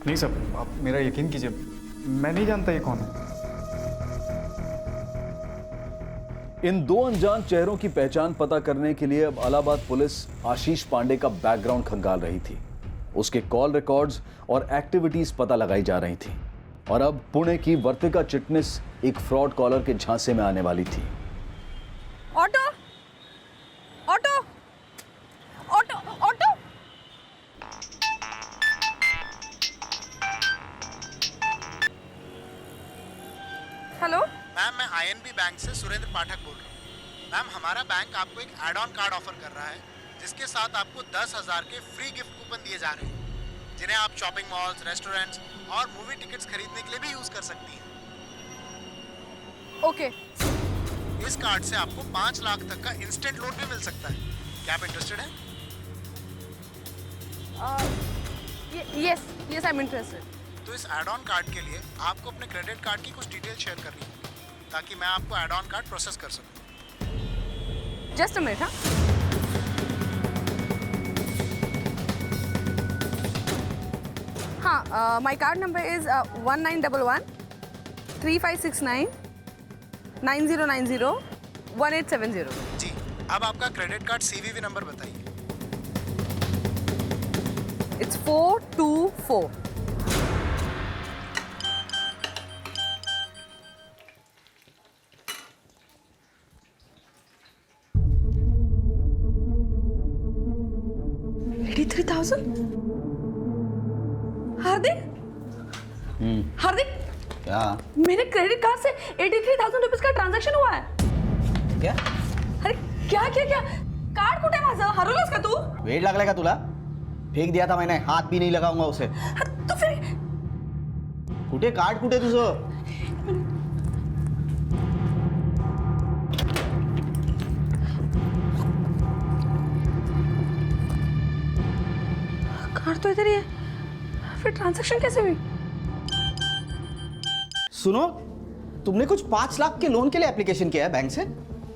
Speaker 20: नहीं साहब आप मेरा यकीन कीजिए, मैं नहीं जानता ये कौन है।
Speaker 1: इन दो अनजान चेहरों की पहचान पता करने के लिए अब इलाहाबाद पुलिस आशीष पांडे का बैकग्राउंड खंगाल रही थी। उसके कॉल रिकॉर्ड्स और एक्टिविटीज पता लगाई जा रही थी और अब पुणे की वर्तिका चिटनिस एक फ्रॉड कॉलर के झांसे में आने वाली थी।
Speaker 4: Auto auto auto auto. Hello
Speaker 5: ma'am, मैं INB बैंक से सुरेंद्र पाठक बोल रहा हूँ। मैम हमारा बैंक आपको एक एड ऑन कार्ड ऑफर कर रहा है जिसके साथ आपको 10,000 के फ्री गिफ्ट कूपन दिए जा रहे हैं जिन्हें आप शॉपिंग मॉल्स, रेस्टोरेंट्स और मूवी टिकट्स खरीदने के लिए भी यूज कर सकती हैं।
Speaker 4: ओके।
Speaker 5: इस कार्ड से आपको 5 लाख तक का इंस्टेंट लोन भी मिल सकता है। क्या आप इंटरेस्टेड हैं?
Speaker 4: Yes yes I am interested.
Speaker 5: तो इस एड ऑन कार्ड के लिए आपको अपने क्रेडिट कार्ड की कुछ डिटेल शेयर करनी है ताकि मैं आपको एड ऑन कार्ड प्रोसेस कर सकूं।
Speaker 4: Just a minute. हाँ
Speaker 21: हाँ, माई कार्ड नंबर इज़ 1911 3569 9090 1870।
Speaker 5: जी, अब आपका क्रेडिट कार्ड CVV नंबर बताइए।
Speaker 21: इट्स 424। हार्दिक, हार्दिक,
Speaker 18: क्या
Speaker 21: मेरे क्रेडिट कार्ड से 83,000 रुपीज का ट्रांजैक्शन हुआ है।
Speaker 18: क्या
Speaker 21: अरे क्या क्या क्या कार्ड कुठे माझं? हरवलंस का तू?
Speaker 18: वेट लागलाय का तुला? फेक दिया था मैंने, हाथ भी नहीं लगाऊंगा उसे।
Speaker 21: तो फिर
Speaker 18: कुठे कार्ड, कुठे तुझं?
Speaker 21: कार्ड तो इधर ही है, फिर ट्रांजैक्शन कैसे हुई?
Speaker 18: सुनो, तुमने कुछ 5 लाख के लोन के लिए एप्लीकेशन किया है बैंक से?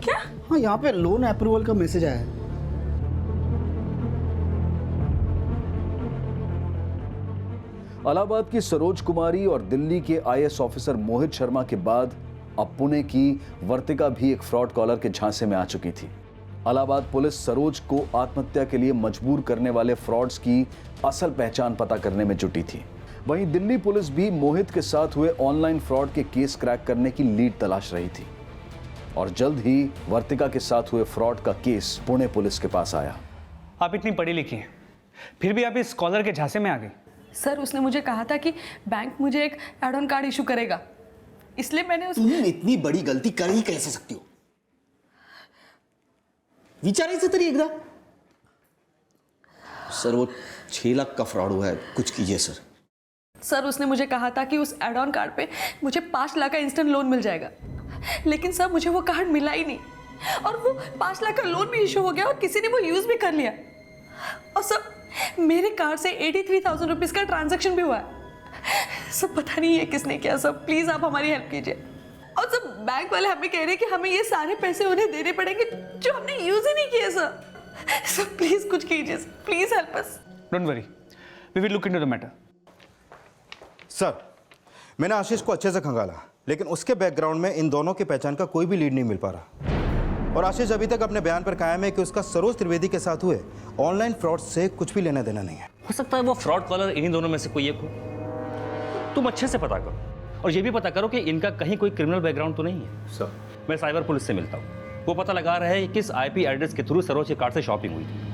Speaker 21: क्या?
Speaker 18: हाँ, यहाँ पे लोन अप्रूवल का मैसेज आया है।
Speaker 1: इलाहाबाद की सरोज कुमारी और दिल्ली के IAS ऑफिसर मोहित शर्मा के बाद अब पुणे की वर्तिका भी एक फ्रॉड कॉलर के झांसे में आ चुकी थी। इलाहाबाद पुलिस सरोज को आत्महत्या के लिए मजबूर करने वाले फ्रॉड्स की असल पहचान पता करने में जुटी थी। वहीं दिल्ली पुलिस भी मोहित के साथ हुए ऑनलाइन फ्रॉड के केस क्रैक करने की लीड तलाश रही थी और जल्द ही वर्तिका के साथ हुए फ्रॉड का केस पुणे पुलिस के पास आया।
Speaker 22: आप इतनी पढ़ी लिखी हैं, फिर भी आप इस स्कॉलर के झांसे में आ गई।
Speaker 21: सर, उसने मुझे कहा था कि बैंक मुझे एक एड ऑन कार्ड इशू करेगा, इसलिए मैंने
Speaker 14: तुम इतनी बड़ी गलती कर ही कैसे सकती हो? विचारायचं तरी एकदा। सर, वो 6 लाख का फ्रॉड हुआ है, कुछ कीजिए सर।
Speaker 21: सर, उसने मुझे कहा था कि उस एड ऑन कार्ड पे मुझे 5 लाख का इंस्टेंट लोन मिल जाएगा, लेकिन सर मुझे वो कार्ड मिला ही नहीं और वो 5 लाख का लोन भी इशू हो गया और किसी ने वो यूज भी कर लिया। और सर, मेरे कार्ड से 83,000 रुपीज का ट्रांजैक्शन भी हुआ है। सब पता नहीं है किसने किया। सर प्लीज आप हमारी हेल्प कीजिए। और सब बैंक वाले हमें कह रहे हैं कि हमें ये सारे पैसे उन्हें देने पड़ेंगे जो हमने यूज ही नहीं किए। सर प्लीज कुछ कीजिए, please help us.
Speaker 22: Don't worry, we will look into the matter.
Speaker 16: Sir, मैंने आशीष को अच्छे से खंगाला, लेकिन उसके बैकग्राउंड में इन दोनों की पहचान का कोई भी लीड नहीं मिल पा रहा। और आशीष अभी तक अपने बयान पर कायम है कि उसका सरोज त्रिवेदी के साथ हुए ऑनलाइन फ्रॉड से कुछ भी लेना देना नहीं है।
Speaker 17: हो सकता है वो फ्रॉड कॉलर इन्हीं दोनों में से कोई एक हो। तुम अच्छे से पता करो और ये भी पता करो कि इनका कहीं कोई क्रिमिनल बैकग्राउंड तो नहीं है। सर, मैं साइबर पुलिस से मिलता हूँ, वो पता लगा रहा है कि किस IP एड्रेस के थ्रू सरोज के कार्ड से शॉपिंग हुई थी।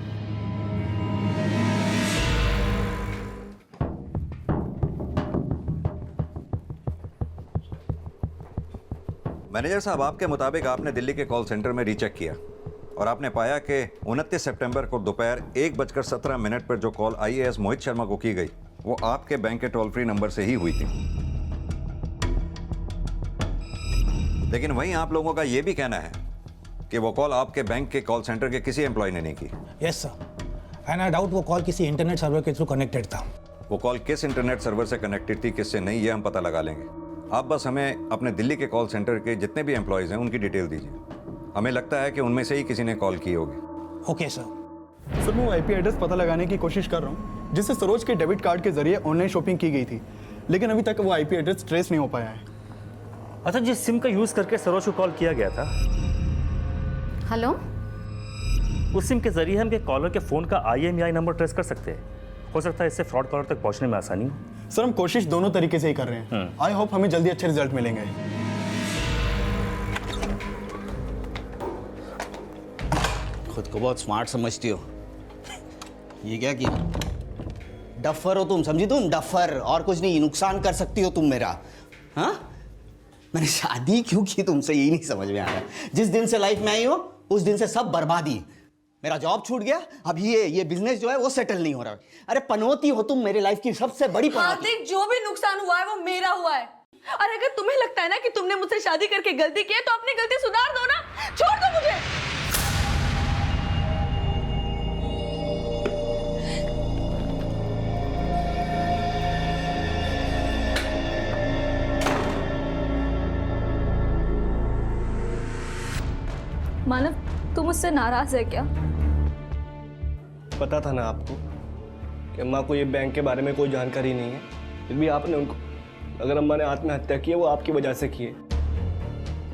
Speaker 19: मैनेजर साहब, आपके मुताबिक आपने दिल्ली के कॉल सेंटर में रीचेक किया और आपने पाया कि 29 सितंबर को दोपहर 1:17 पर जो कॉल IAS मोहित शर्मा को की गई वो आपके बैंक के टोल फ्री नंबर से ही हुई थी। लेकिन वहीं आप लोगों का यह भी कहना है कि वो कॉल आपके बैंक के कॉल सेंटर के किसी एम्प्लॉय ने नहीं की।
Speaker 23: Yes sir, and I doubt वो कॉल किसी इंटरनेट सर्वर के थ्रू कनेक्टेड था।
Speaker 19: वो कॉल किस इंटरनेट सर्वर से कनेक्टेड थी, किससे नहीं, ये हम पता लगा लेंगे। आप बस हमें अपने दिल्ली के कॉल सेंटर के जितने भी एम्प्लॉयज़ हैं उनकी डिटेल दीजिए। हमें लगता है कि उनमें से ही किसी ने कॉल की होगी।
Speaker 23: Okay sir.
Speaker 20: सर, मैं IP एड्रेस पता लगाने की कोशिश कर रहा हूँ जिससे सरोज के डेबिट कार्ड के जरिए ऑनलाइन शॉपिंग की गई थी, लेकिन अभी तक वो IP एड्रेस ट्रेस नहीं हो पाया है।
Speaker 17: अच्छा, जिस सिम का यूज़ करके सरोज को कॉल किया गया था,
Speaker 9: हेलो,
Speaker 17: उस सिम के जरिए हम कॉलर के फ़ोन का IMEI नंबर ट्रेस कर सकते हैं। हो सकता है इससे फ्रॉड कॉलर तक पहुंचने में आसानी हो।
Speaker 20: सर, हम कोशिश दोनों तरीके से ही कर रहे हैं। आई होप हमें जल्दी अच्छे रिजल्ट मिलेंगे।
Speaker 14: खुद को बहुत स्मार्ट समझती हो। ये क्या किया? डफर हो तुम, समझी तुम? डफर, और कुछ नहीं। नुकसान कर सकती हो तुम मेरा। हाँ, मैंने शादी क्यों की तुमसे, यही नहीं समझ में आ रहा। जिस दिन से लाइफ में आई हो उस दिन से सब बर्बादी। मेरा जॉब छूट गया, अब ये बिजनेस जो है वो सेटल नहीं हो रहा। अरे पनौती हो तुम मेरे लाइफ की सबसे बड़ी पनौती।
Speaker 21: हार्दिक, जो भी नुकसान हुआ है वो मेरा हुआ है, और अगर तुम्हें लगता है ना कि तुमने मुझसे शादी करके गलती की है तो अपनी गलती सुधार दो ना, छोड़ दो मुझे।
Speaker 2: मानव, तू मुझसे नाराज है क्या?
Speaker 12: पता था ना आपको, कि अम्मा को ये बैंक के बारे में कोई जानकारी नहीं है, फिर भी आपने उनको, अगर अम्मा ने आत्महत्या की है वो आपकी वजह से की है।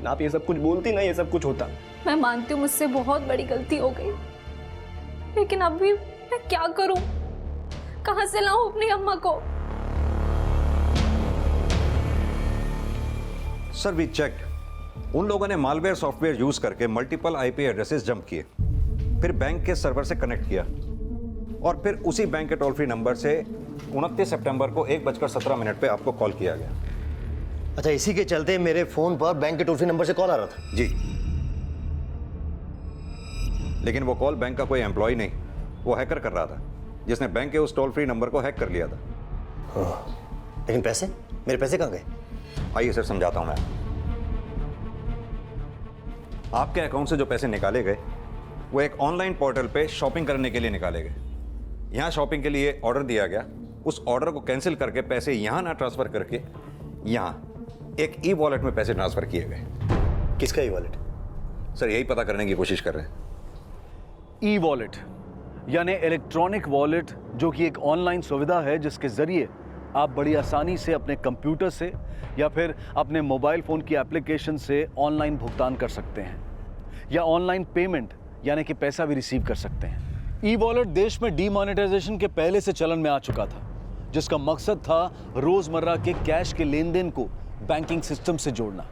Speaker 12: ना आप ये सब कुछ बोलती ना ये सब कुछ होता।
Speaker 2: मैं मानती हूँ मुझसे बहुत बड़ी गलती हो गई, लेकिन अब भी मैं क्या करूं? कहां से लाऊं अपनी अम्मा को?
Speaker 19: सर वी चेक्ड, उन लोगों ने मालवेयर सॉफ्टवेयर यूज करके मल्टीपल आईपी एड्रेसेस जंप किए, फिर बैंक के सर्वर से कनेक्ट किया और फिर उसी बैंक के टोल फ्री नंबर से 29 सितंबर को 1:17 पे आपको कॉल किया गया।
Speaker 11: अच्छा, इसी के चलते मेरे फोन पर बैंक के टोल फ्री नंबर से कॉल आ रहा था?
Speaker 19: जी, लेकिन वो कॉल बैंक का कोई एम्प्लॉय नहीं, वो हैकर कर रहा था जिसने बैंक के उस टोल फ्री नंबर को हैक कर लिया था।
Speaker 11: लेकिन पैसे, मेरे पैसे कहाँ गए?
Speaker 19: आइए सर समझाता हूं मैं। आपके अकाउंट से जो पैसे निकाले गए वो एक ऑनलाइन पोर्टल पे शॉपिंग करने के लिए निकाले गए। यहाँ शॉपिंग के लिए ऑर्डर दिया गया, उस ऑर्डर को कैंसिल करके पैसे यहाँ ना ट्रांसफर करके यहाँ एक ई वॉलेट में पैसे ट्रांसफर किए गए।
Speaker 11: किसका ई वॉलेट?
Speaker 19: सर यही पता करने की कोशिश कर रहे हैं।
Speaker 1: ई वॉलेट यानी इलेक्ट्रॉनिक वॉलेट, जो कि एक ऑनलाइन सुविधा है जिसके जरिए आप बड़ी आसानी से अपने कंप्यूटर से या फिर अपने मोबाइल फ़ोन की एप्लीकेशन से ऑनलाइन भुगतान कर सकते हैं या ऑनलाइन पेमेंट यानी कि पैसा भी रिसीव कर सकते हैं। ई वॉलेट देश में डीमोनेटाइजेशन के पहले से चलन में आ चुका था, जिसका मकसद था रोज़मर्रा के कैश के लेन देन को बैंकिंग सिस्टम से जोड़ना।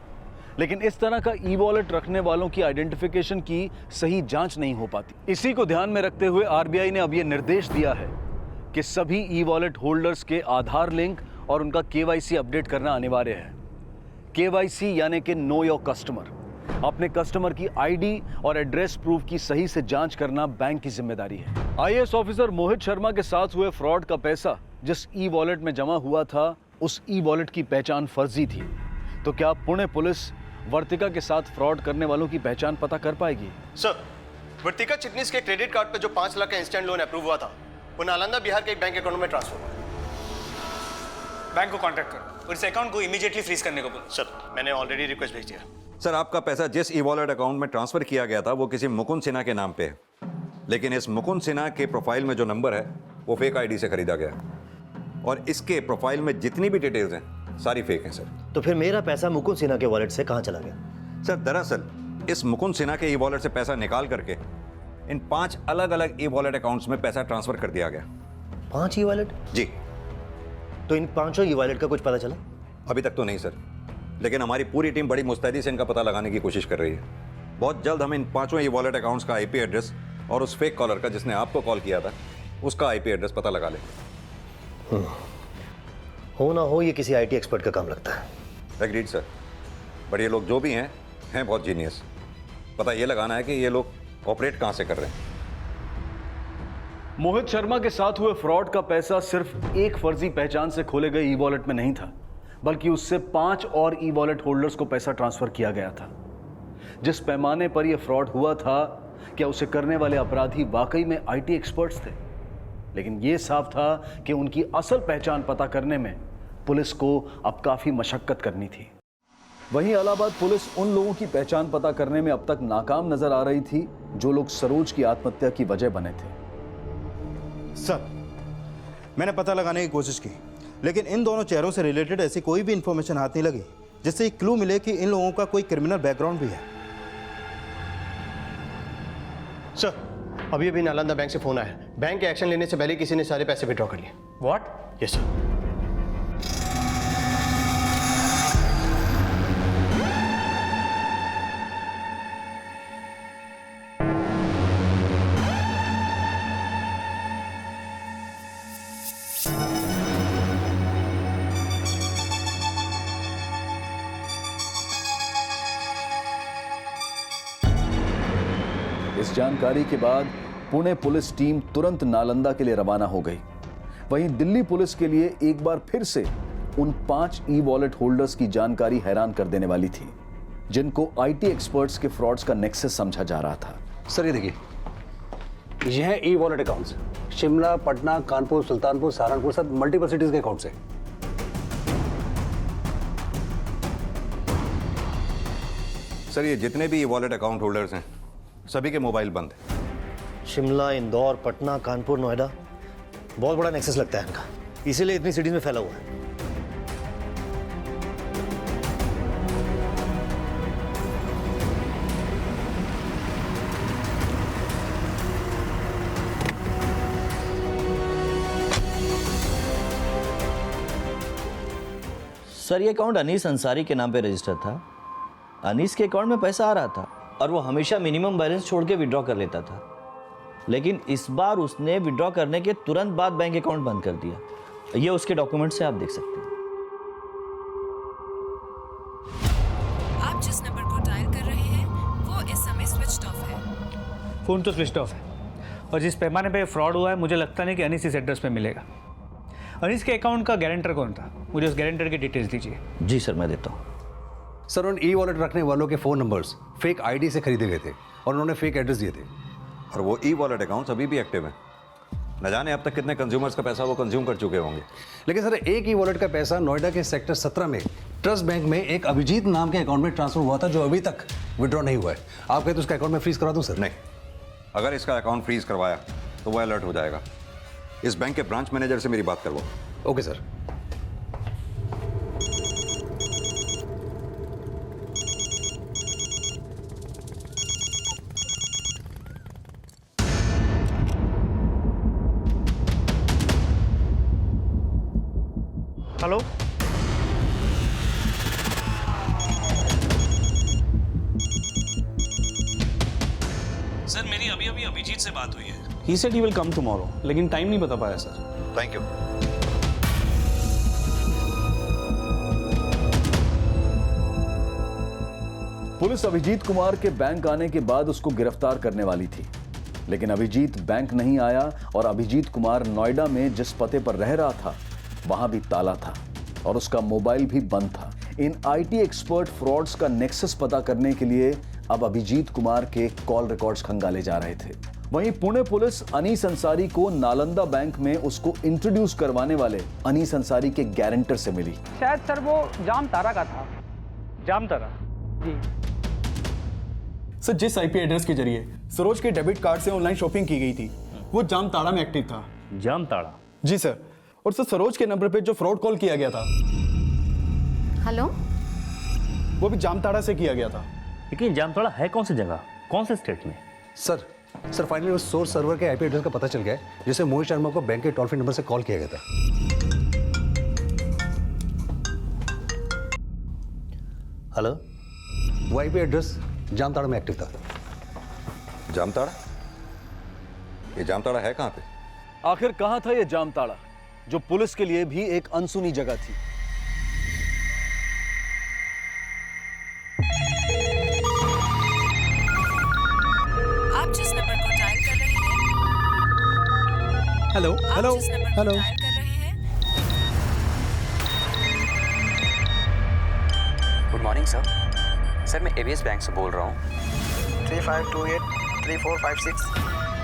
Speaker 1: लेकिन इस तरह का ई वॉलेट रखने वालों की आइडेंटिफिकेशन की सही जांच नहीं हो पाती। इसी को ध्यान में रखते हुए आरबीआई ने अब ये निर्देश दिया है कि सभी ई वॉलेट होल्डर्स के आधार लिंक और उनका केवाईसी अपडेट करना अनिवार्य है। केवाईसी यानी कि नो योर कस्टमर। अपने कस्टमर की आईडी और एड्रेस प्रूफ की सही से जांच करना बैंक की जिम्मेदारी है। आईएएस ऑफिसर मोहित शर्मा के साथ हुए फ्रॉड का पैसा जिस ई वॉलेट में जमा हुआ था, उस ई वॉलेट की पहचान फर्जी थी। तो क्या पुणे पुलिस वर्तिका के साथ फ्रॉड करने वालों की पहचान पता कर पाएगी?
Speaker 12: सर, वर्तिका चिटनीस के क्रेडिट कार्ड पे जो 5 लाख का इंस्टेंट लोन अप्रूव हुआ था, वो नालंदा बिहार के एक बैंक अकाउंट में ट्रांसफर हुआ।
Speaker 20: बैंक को कांटेक्ट करो और इस अकाउंट को इमीडिएटली फ्रीज करने को बोलो।
Speaker 12: सर, मैंने ऑलरेडी रिक्वेस्ट भेज दिया।
Speaker 19: सर आपका पैसा जिस ई वॉलेट अकाउंट में ट्रांसफर किया गया था वो किसी मुकुंद सिन्हा के नाम पे है, लेकिन इस मुकुंद सिन्हा के प्रोफाइल में जो नंबर है वो फेक आईडी से खरीदा गया और इसके प्रोफाइल में जितनी भी डिटेल्स हैं सारी फेक हैं। सर
Speaker 11: तो फिर मेरा पैसा मुकुंद सिन्हा के वॉलेट से कहाँ चला गया?
Speaker 19: सर दरअसल इस मुकुंद सिन्हा के ई वॉलेट से पैसा निकाल करके इन 5 अलग अलग ई वॉलेट अकाउंट्स में पैसा ट्रांसफर कर दिया गया।
Speaker 11: 5 ई वॉलेट?
Speaker 19: जी।
Speaker 11: तो इन 5 ई वॉलेट का कुछ पता चला?
Speaker 19: अभी तक तो नहीं सर, लेकिन हमारी पूरी टीम बड़ी मुस्तैदी से इनका पता लगाने की कोशिश कर रही है। बहुत जल्द हम इन 5 ई वॉलेट अकाउंट्स का आईपी एड्रेस और उस फेक कॉलर का जिसने आपको कॉल किया था उसका आईपी एड्रेस पता लगा लेंगे।
Speaker 11: हो ना हो ये किसी आईटी एक्सपर्ट का काम लगता है।
Speaker 19: एग्रीड सर, बट ये लोग जो भी हैं बहुत जीनियस। पता ये लगाना है कि ये लोग ऑपरेट कहाँ से कर रहे हैं।
Speaker 1: मोहित शर्मा के साथ हुए फ्रॉड का पैसा सिर्फ एक फर्जी पहचान से खोले गए ई वॉलेट में नहीं था, बल्कि उससे 5 और ई वॉलेट होल्डर्स को पैसा ट्रांसफर किया गया था। जिस पैमाने पर यह फ्रॉड हुआ था, क्या उसे करने वाले अपराधी वाकई में आईटी एक्सपर्ट्स थे? लेकिन यह साफ था कि उनकी असल पहचान पता करने में पुलिस को अब काफी मशक्कत करनी थी। वहीं इलाहाबाद पुलिस उन लोगों की पहचान पता करने में अब तक नाकाम नजर आ रही थी जो लोग सरोज की आत्महत्या की वजह बने थे।
Speaker 16: सर, मैंने पता लगाने की कोशिश की, लेकिन इन दोनों चेहरों से रिलेटेड ऐसी कोई भी इंफॉर्मेशन हाथ नहीं लगी जिससे एक क्लू मिले कि इन लोगों का कोई क्रिमिनल बैकग्राउंड भी है।
Speaker 12: सर, अभी अभी नालंदा बैंक से फोन आया है। बैंक के एक्शन लेने से पहले किसी ने सारे पैसे विड्रॉ कर लिए।
Speaker 20: व्हाट?
Speaker 12: Yes sir.
Speaker 1: इस जानकारी के बाद पुणे पुलिस टीम तुरंत नालंदा के लिए रवाना हो गई। वहीं दिल्ली पुलिस के लिए एक बार फिर से उन 5 ई वॉलेट होल्डर्स की जानकारी हैरान कर देने वाली थी, जिनको आईटी एक्सपर्ट्स के फ्रॉड्स का नेक्सस समझा जा रहा था।
Speaker 7: सर ये देखिए, ये हैं e wallet accounts. Shimla, Patna, Kanpur, Sultanpur, Saharanpur, सब मल्टीपल सिटीज के अकाउंट्स हैं।
Speaker 19: सर ये जितने भी ई वॉलेट अकाउंट होल्डर्स हैं सभी के मोबाइल बंद हैं।
Speaker 11: शिमला, इंदौर, पटना, कानपुर, नोएडा, बहुत बड़ा नेक्सस लगता है इनका, इसीलिए इतनी सिटीज में फैला हुआ है।
Speaker 8: सर ये अकाउंट अनीस अंसारी के नाम पे रजिस्टर था। अनीस के अकाउंट में पैसा आ रहा था और वो हमेशा मिनिमम बैलेंस छोड़ के विड्रॉ कर लेता था, लेकिन इस बार उसने विड्रॉ करने के तुरंत बाद बैंक अकाउंट बंद कर दिया। ये उसके डॉक्यूमेंट से आप देख सकते हैं।
Speaker 10: आप जिस नंबर को डायल कर रहे हैं वो इस समय स्विच्ड ऑफ है।
Speaker 22: फ़ोन तो स्विच ऑफ है और जिस पैमाने पे फ्रॉड हुआ है मुझे लगता नहीं कि अनीस इस एड्रेस पे मिलेगा। अनीस के अकाउंट का गारंटर कौन था? मुझे उस गारंटर की डिटेल्स दीजिए।
Speaker 8: जी सर, मैं देता हूँ।
Speaker 7: सर, उन ई वॉलेट रखने वालों के फ़ोन नंबर्स फेक आईडी से खरीदे गए थे और उन्होंने फेक एड्रेस दिए थे।
Speaker 19: और वो ई वॉलेट अकाउंट्स अभी भी एक्टिव हैं। न जाने अब तक कितने कंज्यूमर्स का पैसा वो कंज्यूम कर चुके होंगे।
Speaker 7: लेकिन सर, एक ई वॉलेट का पैसा नोएडा के सेक्टर 17 में ट्रस्ट बैंक में एक अभिजीत नाम के अकाउंट में ट्रांसफर हुआ था, जो अभी तक विड्रॉ नहीं हुआ है। आप कहते तो उसका अकाउंट में फ्रीज करा दूं सर?
Speaker 19: नहीं, अगर इसका अकाउंट फ्रीज करवाया तो वो अलर्ट हो जाएगा। इस बैंक के ब्रांच मैनेजर से मेरी बात करवाओ।
Speaker 7: Okay sir.
Speaker 22: हेलो,
Speaker 12: सर मेरी अभी अभी अभिजीत से बात हुई है। He said he will come tomorrow, लेकिन टाइम नहीं बता पाया sir.
Speaker 19: Thank you.
Speaker 1: Police Abhijit Kumar के बैंक आने के बाद उसको गिरफ्तार करने वाली थी, लेकिन अभिजीत बैंक नहीं आया और अभिजीत कुमार नोएडा में जिस पते पर रह रहा था वहां भी ताला था और उसका मोबाइल भी बंद था। इन आईटी एक्सपर्ट फ्रॉड्स का नेक्सस पता करने के लिए अब अभिजीत कुमार के कॉल रिकॉर्ड्स खंगाले जा रहे थे। वहीं पुणे पुलिस अनीस अंसारी को नालंदा बैंक में उसको इंट्रोड्यूस करवाने वाले अनीस अंसारी के गारंटर से मिली।
Speaker 22: शायद सर वो जामताड़ा का था। जामताड़ा जी
Speaker 20: सर, जिस आईपी एड्रेस के जरिए सरोज के डेबिट कार्ड से ऑनलाइन शॉपिंग की गई थी वो जामताड़ा में एक्टिव था।
Speaker 22: जामताड़ा?
Speaker 20: जी सर। और सर, सरोज के नंबर पे जो फ्रॉड कॉल किया गया था
Speaker 9: हेलो,
Speaker 20: वो भी जामताड़ा से किया गया था।
Speaker 17: लेकिन जामताड़ा है कौन सी जगह, कौन से स्टेट में?
Speaker 7: सर फाइनली उस सोर्स सर्वर के आईपी एड्रेस का पता चल गया है, जिसे मोहित शर्मा को बैंक के टोल फ्री नंबर से कॉल किया गया था।
Speaker 11: हेलो,
Speaker 7: वो आईपी एड्रेस जामताड़ा में एक्टिव था।
Speaker 19: जामताड़ा? ये जामताड़ा है कहाँ पे?
Speaker 1: आखिर कहां था ये जामताड़ा, जो पुलिस के लिए भी एक अनसुनी जगह थी?
Speaker 10: आप जिस नंबर को डायल कर रहे हैं
Speaker 20: हेलो हेलो हेलो
Speaker 10: डायल कर रहे हैं।
Speaker 15: Good morning sir. सर मैं एबीएस बैंक से बोल रहा हूँ।
Speaker 24: 35283456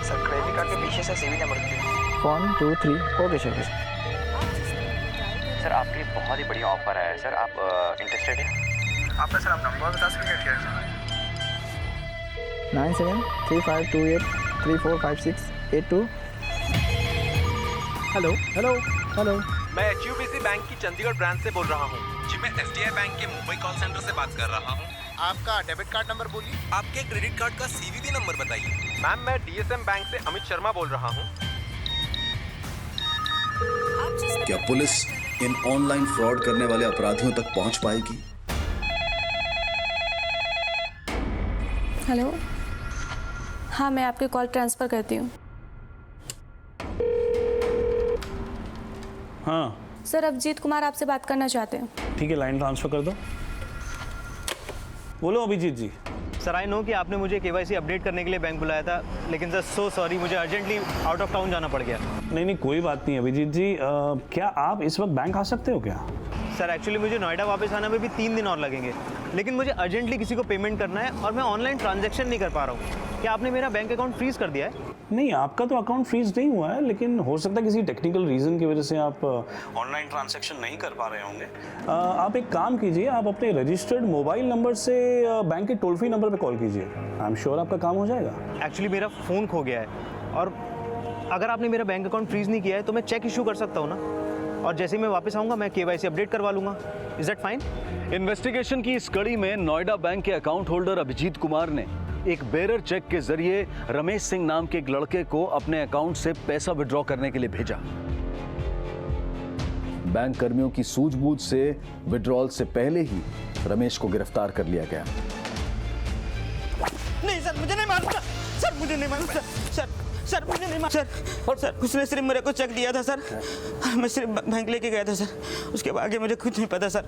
Speaker 24: सर, क्रेडिट कार्ड के पीछे से सीवी नंबर दीजिए।
Speaker 3: 1 2 3 ओके सर।
Speaker 15: सर आपके लिए बहुत ही बढ़िया ऑफर आया है सर, आप इंटरेस्टेड हैं?
Speaker 24: आपका सर आप नंबर बता सकते हैं?
Speaker 3: 973528345682।
Speaker 20: Hello hello hello.
Speaker 25: मैं HUBC बैंक की चंडीगढ़ ब्रांच से बोल रहा हूँ। जी मैं SDI बैंक के मुंबई कॉल सेंटर से बात कर रहा हूँ।
Speaker 5: आपका डेबिट कार्ड नंबर बोलिए।
Speaker 25: आपके क्रेडिट कार्ड का CVV नंबर बताइए। मैम मैं DSM बैंक से अमित शर्मा बोल रहा हूँ।
Speaker 26: क्या पुलिस इन ऑनलाइन फ्रॉड करने वाले अपराधियों तक पहुंच पाएगी?
Speaker 21: हेलो, हाँ मैं आपकी कॉल ट्रांसफ़र करती हूँ।
Speaker 22: हाँ
Speaker 21: सर, अभिजीत कुमार आपसे बात करना चाहते हैं।
Speaker 22: ठीक है, लाइन ट्रांसफर कर दो। बोलो अभिजीत जी।
Speaker 11: सर, आई नो कि आपने मुझे KYC अपडेट करने के लिए बैंक बुलाया था, लेकिन सर सो सॉरी, मुझे अर्जेंटली आउट ऑफ टाउन जाना पड़ गया।
Speaker 22: नहीं कोई बात नहीं अभिजीत जी। क्या आप इस वक्त बैंक आ सकते हो क्या?
Speaker 11: सर एक्चुअली मुझे नोएडा वापस आने में भी 3 दिन और लगेंगे, लेकिन मुझे अर्जेंटली किसी को पेमेंट करना है और मैं ऑनलाइन ट्रांजैक्शन नहीं कर पा रहा हूँ। क्या आपने मेरा बैंक अकाउंट फ्रीज कर दिया है?
Speaker 22: नहीं, आपका तो अकाउंट फ्रीज नहीं हुआ है, लेकिन हो सकता है किसी टेक्निकल रीज़न की वजह से आप ऑनलाइन ट्रांजैक्शन नहीं कर पा रहे होंगे। आप एक काम कीजिए, आप अपने रजिस्टर्ड मोबाइल नंबर से बैंक के टोल फ्री नंबर पे कॉल कीजिए। आई एम श्योर आपका काम हो जाएगा।
Speaker 11: एक्चुअली मेरा फ़ोन खो गया है और अगर आपने मेरा बैंक अकाउंट फ्रीज नहीं किया है तो मैं चेक इशू कर सकता हूँ ना, और जैसे ही मैं वापस आऊँगा मैं KYC अपडेट करवा लूँगा। Is that fine?
Speaker 1: इन्वेस्टिगेशन की इस कड़ी में नोएडा बैंक के अकाउंट होल्डर अभिजीत कुमार ने एक बेरर चेक के जरिए रमेश सिंह नाम के एक लड़के को अपने अकाउंट से पैसा विड्रॉ करने के लिए भेजा। बैंक कर्मियों की सूझबूझ से विड्रॉल से पहले ही रमेश को गिरफ्तार कर लिया गया।
Speaker 4: नहीं सर, मुझे नहीं मालूम सर, मुझे नहीं मालूम सर, मुझे नहीं मालूम सर, उसने सिर्फ मेरे को चेक दिया था सर, मैं सिर्फ बैंक लेके गया था सर, उसके आगे मुझे कुछ नहीं पता सर।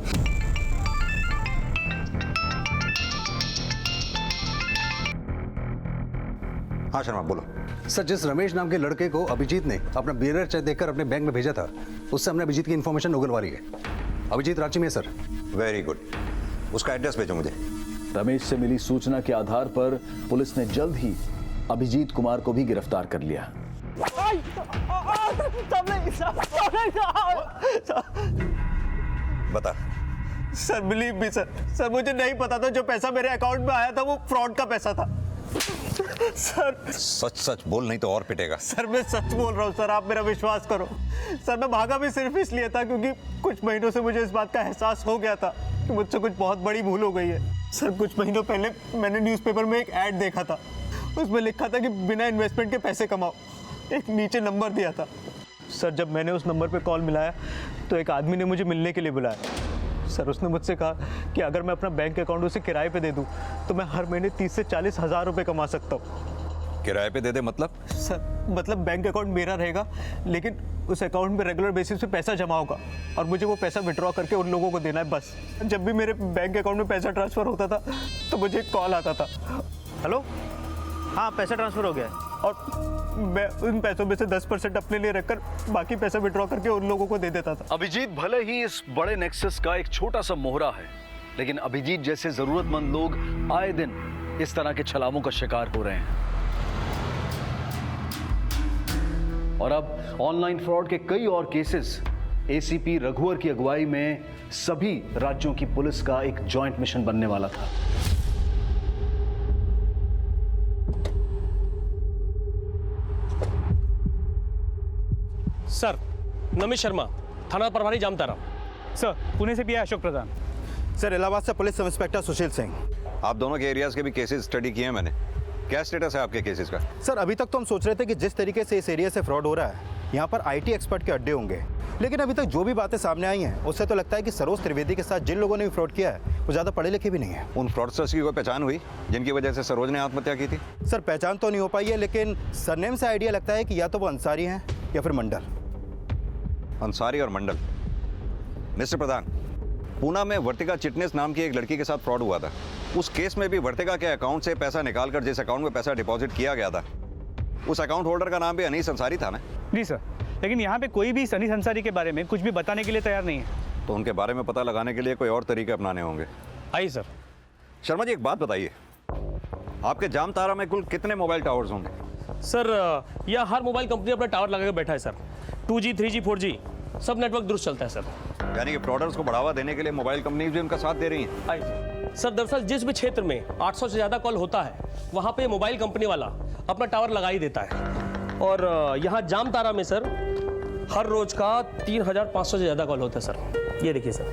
Speaker 19: हाँ शर्मा बोलो।
Speaker 7: सर, जिस रमेश नाम के लड़के को अभिजीत ने अपना बेरर चेक देकर अपने बैंक में भेजा था, उससे हमने अभिजीत की इन्फॉर्मेशन उगलवा ली है। अभिजीत रांची में सर।
Speaker 19: वेरी गुड, उसका एड्रेस भेजो मुझे।
Speaker 1: रमेश से मिली सूचना के आधार पर पुलिस ने जल्द ही अभिजीत कुमार को भी गिरफ्तार कर लिया।
Speaker 19: बता।
Speaker 4: सर बिलीव मी सर, मुझे नहीं पता था जो पैसा मेरे अकाउंट में आया था वो फ्रॉड का पैसा था सर।
Speaker 19: सच सच बोल, नहीं तो और पिटेगा।
Speaker 4: सर मैं सच बोल रहा हूँ सर, आप मेरा विश्वास करो। सर मैं भागा भी सिर्फ इसलिए था क्योंकि कुछ महीनों से मुझे इस बात का एहसास हो गया था कि मुझसे कुछ बहुत बड़ी भूल हो गई है। सर कुछ महीनों पहले मैंने न्यूज़पेपर में एक ऐड देखा था, उसमें लिखा था कि बिना इन्वेस्टमेंट के पैसे कमाओ। एक नीचे नंबर दिया था। सर जब मैंने उस नंबर पर कॉल मिलाया तो एक आदमी ने मुझे मिलने के लिए बुलाया। सर उसने मुझसे कहा कि अगर मैं अपना बैंक अकाउंट उसे किराए पे दे दूं तो मैं हर महीने 30 से 40 हज़ार रुपये कमा सकता हूँ।
Speaker 19: किराए पे दे दे मतलब?
Speaker 4: सर मतलब बैंक अकाउंट मेरा रहेगा लेकिन उस अकाउंट में रेगुलर बेसिस पे पैसा जमा होगा और मुझे वो पैसा विड्रॉ करके उन लोगों को देना है बस। जब भी मेरे बैंक अकाउंट में पैसा ट्रांसफ़र होता था तो मुझे एक कॉल आता था,
Speaker 11: हेलो हाँ पैसा ट्रांसफ़र हो गया,
Speaker 4: और मैं उन पैसों में से 10% अपने लिए रखकर बाकी पैसा विड्रॉ करके उन लोगों को दे देता था।
Speaker 1: अभिजीत भले ही इस बड़े नेक्सस का एक छोटा सा मोहरा है, लेकिन अभिजीत जैसे जरूरतमंद लोग आए दिन इस तरह के छलावों का शिकार हो रहे हैं। और अब ऑनलाइन फ्रॉड के कई और केसेस ACP रघुवर की अगुवाई में सभी राज्यों की पुलिस का एक जॉइंट मिशन बनने वाला था।
Speaker 6: सर नमित शर्मा, थाना प्रभारी जामतारा।
Speaker 20: सर पुणे से भी है अशोक प्रधान। सर इलाहाबाद से police sub inspector Sushil Singh.
Speaker 19: आप दोनों के एरियाज के भी केसेस स्टडी किए हैं मैंने। क्या स्टेटस है आपके केसेस का?
Speaker 20: सर अभी तक तो हम सोच रहे थे कि जिस तरीके से इस एरिया से फ्रॉड हो रहा है यहाँ पर IT एक्सपर्ट के अड्डे होंगे, लेकिन अभी तक जो भी बातें सामने आई हैं उससे तो लगता है कि सरोज त्रिवेदी के साथ जिन लोगों ने भी फ्रॉड किया है वो ज़्यादा पढ़े लिखे भी नहीं है।
Speaker 19: उन फ्रॉडस्टर्स की कोई पहचान हुई जिनकी वजह से सरोज ने आत्महत्या की थी?
Speaker 20: सर पहचान तो नहीं हो पाई है, लेकिन सरनेम से आइडिया लगता है कि या तो वो अंसारी हैं या फिर मंडल।
Speaker 19: अंसारी और मंडल। मिस्टर प्रधान, पूना में वर्तिका चिटनेस नाम की एक लड़की के साथ फ्रॉड हुआ था। उस केस में भी वर्तिका के अकाउंट से पैसा निकालकर जिस अकाउंट में पैसा डिपॉजिट किया गया था उस अकाउंट होल्डर का नाम भी अनीस अंसारी था ना?
Speaker 20: जी सर, लेकिन यहाँ पे कोई भी अनीस अंसारी के बारे में कुछ भी बताने के लिए तैयार नहीं है।
Speaker 19: तो उनके बारे में पता लगाने के लिए कोई और तरीके अपनाने होंगे।
Speaker 6: आइए सर।
Speaker 19: शर्मा जी एक बात बताइए, आपके जामतारा में कुल कितने मोबाइल टावर्स होंगे?
Speaker 6: सर यहाँ हर मोबाइल कंपनी अपना टावर लगा के बैठा है सर। 2G 3G 4G सब नेटवर्क दुरुस्त चलता है सर।
Speaker 19: यानी कि फ्रॉडर्स को बढ़ावा देने के लिए मोबाइल कंपनीज भी उनका साथ दे रही हैं।
Speaker 6: आइए सर, दरअसल जिस भी क्षेत्र में 800 से ज़्यादा कॉल होता है वहाँ पे मोबाइल कंपनी वाला अपना टावर लगा ही देता है। और यहाँ जामतारा में सर हर रोज का 3500 से ज़्यादा कॉल होता है सर। ये देखिए सर।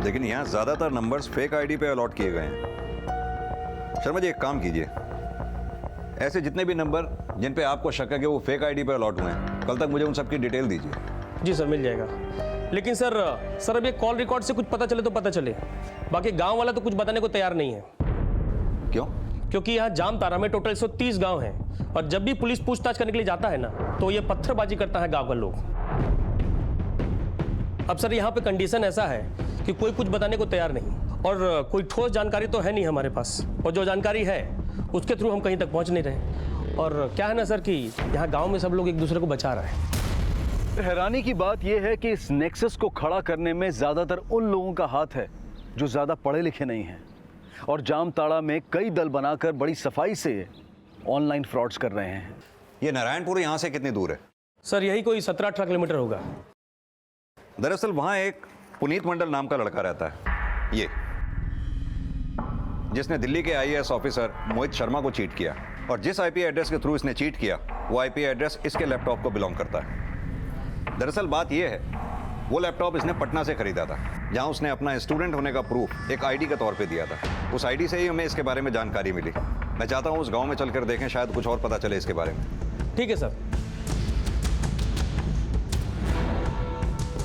Speaker 19: लेकिन यहाँ ज़्यादातर नंबर्स फेक ID पे अलॉट किए गए हैं। शर्मा जी एक काम कीजिए, ऐसे जितने भी नंबर जिन पे आपको शक है कि वो फेक ID पे अलॉट हुए हैं, कल तक मुझे उन सब की डिटेल दीजिए।
Speaker 6: जी सर मिल जाएगा, लेकिन सर अब ये कॉल रिकॉर्ड से कुछ पता चले तो पता चले, बाकी गांव वाला तो कुछ बताने को तैयार नहीं है।
Speaker 19: क्यों?
Speaker 6: क्योंकि यहाँ जामतारा में टोटल 130 गांव हैं और जब भी पुलिस पूछताछ करने के लिए जाता है ना तो ये पत्थरबाजी करता है गांव का लोग। अब सर यहाँ पे कंडीशन ऐसा है कि कोई कुछ बताने को तैयार नहीं और कोई ठोस जानकारी तो है नहीं हमारे पास, और जो जानकारी है उसके थ्रू हम कहीं तक पहुँच नहीं रहे। और क्या है ना सर कि यहाँ गाँव में सब लोग एक दूसरे को बचा रहे हैं।
Speaker 1: हैरानी की बात यह है कि इस नेक्सस को खड़ा करने में ज्यादातर उन लोगों का हाथ है जो ज्यादा पढ़े लिखे नहीं हैं और जामताड़ा में कई दल बनाकर बड़ी सफाई से ऑनलाइन फ्रॉड्स कर रहे हैं।
Speaker 19: ये नारायणपुर यहाँ से कितनी दूर है?
Speaker 6: सर यही कोई 17-18 किलोमीटर होगा।
Speaker 19: दरअसल वहाँ एक पुनीत मंडल नाम का लड़का रहता है, ये जिसने दिल्ली के IAS ऑफिसर मोहित शर्मा को चीट किया। और जिस आईपी एड्रेस के थ्रू इसने चीट किया वो आईपी एड्रेस इसके लैपटॉप को बिलोंग करता है। दरअसल बात यह है, वो लैपटॉप इसने पटना से खरीदा था, जहां उसने अपना स्टूडेंट होने का प्रूफ एक आईडी के तौर पे दिया था। उस आईडी से ही हमें इसके बारे में जानकारी मिली। मैं चाहता हूं उस गांव में चलकर देखें, शायद कुछ और पता चले इसके बारे में।
Speaker 6: ठीक है सर।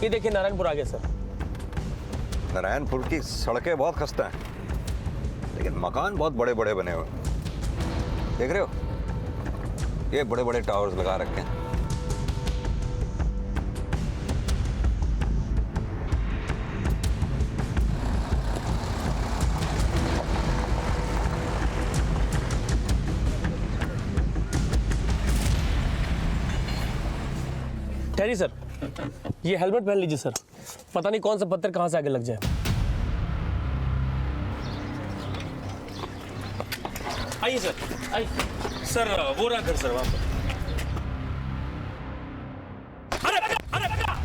Speaker 6: ये देखिए नारायणपुर आ गया सर।
Speaker 19: नारायणपुर की सड़कें बहुत खस्ता हैं, लेकिन मकान बहुत बड़े बड़े बने हुए। देख रहे हो, ये बड़े बड़े टावर्स लगा रखे हैं।
Speaker 6: ठहरी सर, ये हेलमेट पहन लीजिए सर, पता नहीं कौन सा पत्थर कहाँ से आगे लग जाए। आइए सर, आइए सर। वो रहा घर सर वहाँ पर।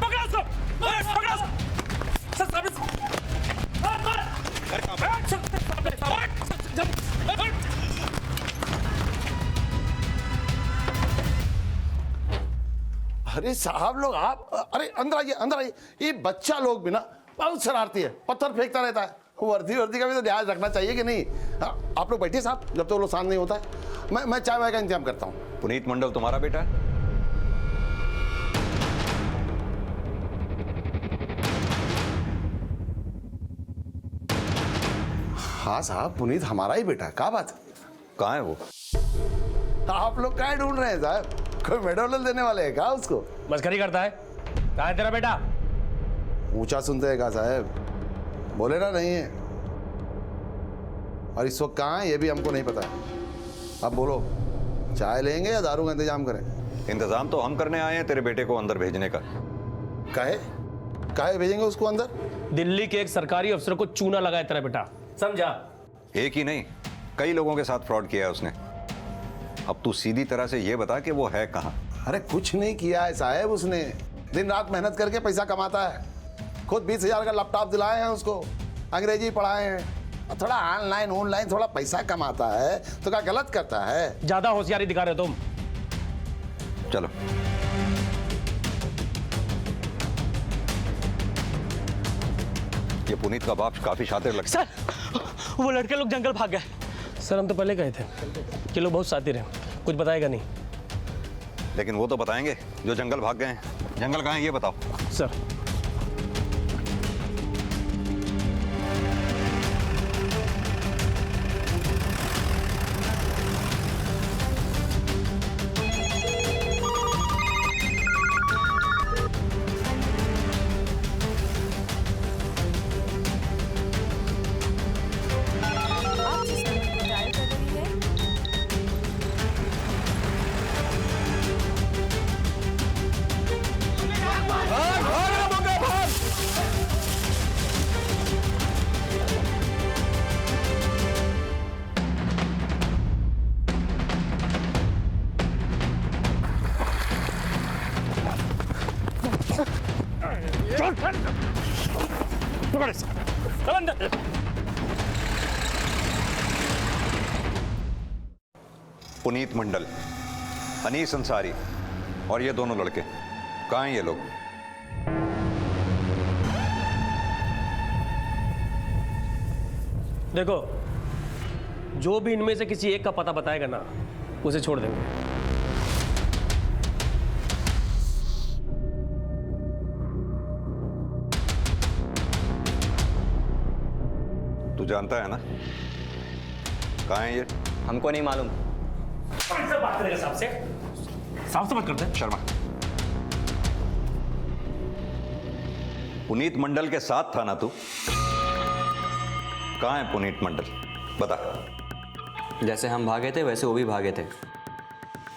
Speaker 6: पकड़ा उसको, पकड़ा उसको। सर सामने
Speaker 2: अरे साहब लोग आप, अरे अंदर आइए अंदर आइए। ये बच्चा लोग भी ना बहुत शरारती है, पत्थर फेंकता रहता है। वर्दी वर्दी का भी तो ध्यान रखना चाहिए कि नहीं। हाँ, आप लोग बैठिए साहब, जब तो वो लोग शांत नहीं होता है। मैं चाय वाय का इंतजाम करता हूँ।
Speaker 19: पुनीत मंडल तुम्हारा बेटा है?
Speaker 2: हाँ साहब, पुनीत हमारा ही बेटा है। क्या बात है?
Speaker 19: कहाँ है वो?
Speaker 2: आप लोग क्या ढूंढ रहे हैं साहब? कोई मेडल देने वाले हैं क्या उसको?
Speaker 6: मस्करी करता है। कहाँ है तेरा बेटा?
Speaker 2: ऊंचा सुनते हैं क्या साहब? बोले ना नहीं है। और इस वक्त कहाँ है ये भी हमको नहीं पता है। अब बोलो, चाय लेंगे या दारू का इंतजाम करें?
Speaker 19: इंतजाम तो हम करने आए हैं तेरे बेटे को अंदर भेजने का।
Speaker 2: काहे भेजेंगे उसको अंदर?
Speaker 6: दिल्ली के एक सरकारी अफसर को चूना लगाया तेरा बेटा, समझा?
Speaker 19: एक ही नहीं, कई लोगों के साथ फ्रॉड किया है उसने। अब तू सीधी तरह से ये बता कि वो है कहाँ?
Speaker 2: अरे कुछ नहीं किया है साहब उसने, दिन रात मेहनत करके पैसा कमाता है। खुद 20,000 का लैपटॉप दिलाए हैं उसको, अंग्रेजी पढ़ाए हैं, और थोड़ा ऑनलाइन थोड़ा पैसा कमाता है तो क्या गलत करता है?
Speaker 6: ज्यादा होशियारी दिखा रहे हो तुम।
Speaker 19: चलो ये पुनीत का बाप काफी शातिर लगता है।
Speaker 6: सर वो लड़के लोग जंगल भाग गए। सर हम तो पहले गए थे कि लोग बहुत शातिर हैं, कुछ बताएगा नहीं।
Speaker 19: लेकिन वो तो बताएंगे जो जंगल भाग गए हैं। जंगल कहाँ है ये बताओ
Speaker 6: सर।
Speaker 19: पुनीत मंडल, अनीस अंसारी और ये दोनों लड़के कहाँ हैं ये लोग?
Speaker 6: देखो, जो भी इनमें से किसी एक का पता बताएगा ना, उसे छोड़ देंगे।
Speaker 19: तू जानता है ना कहाँ है ये?
Speaker 12: हमको नहीं मालूम।
Speaker 6: बात करेगा साहब से, साफ से बात करते हैं।
Speaker 19: शर्मा, पुनीत मंडल के साथ था ना तू? कहाँ है पुनीत मंडल, बता।
Speaker 15: जैसे हम भागे थे वैसे वो भी भागे थे,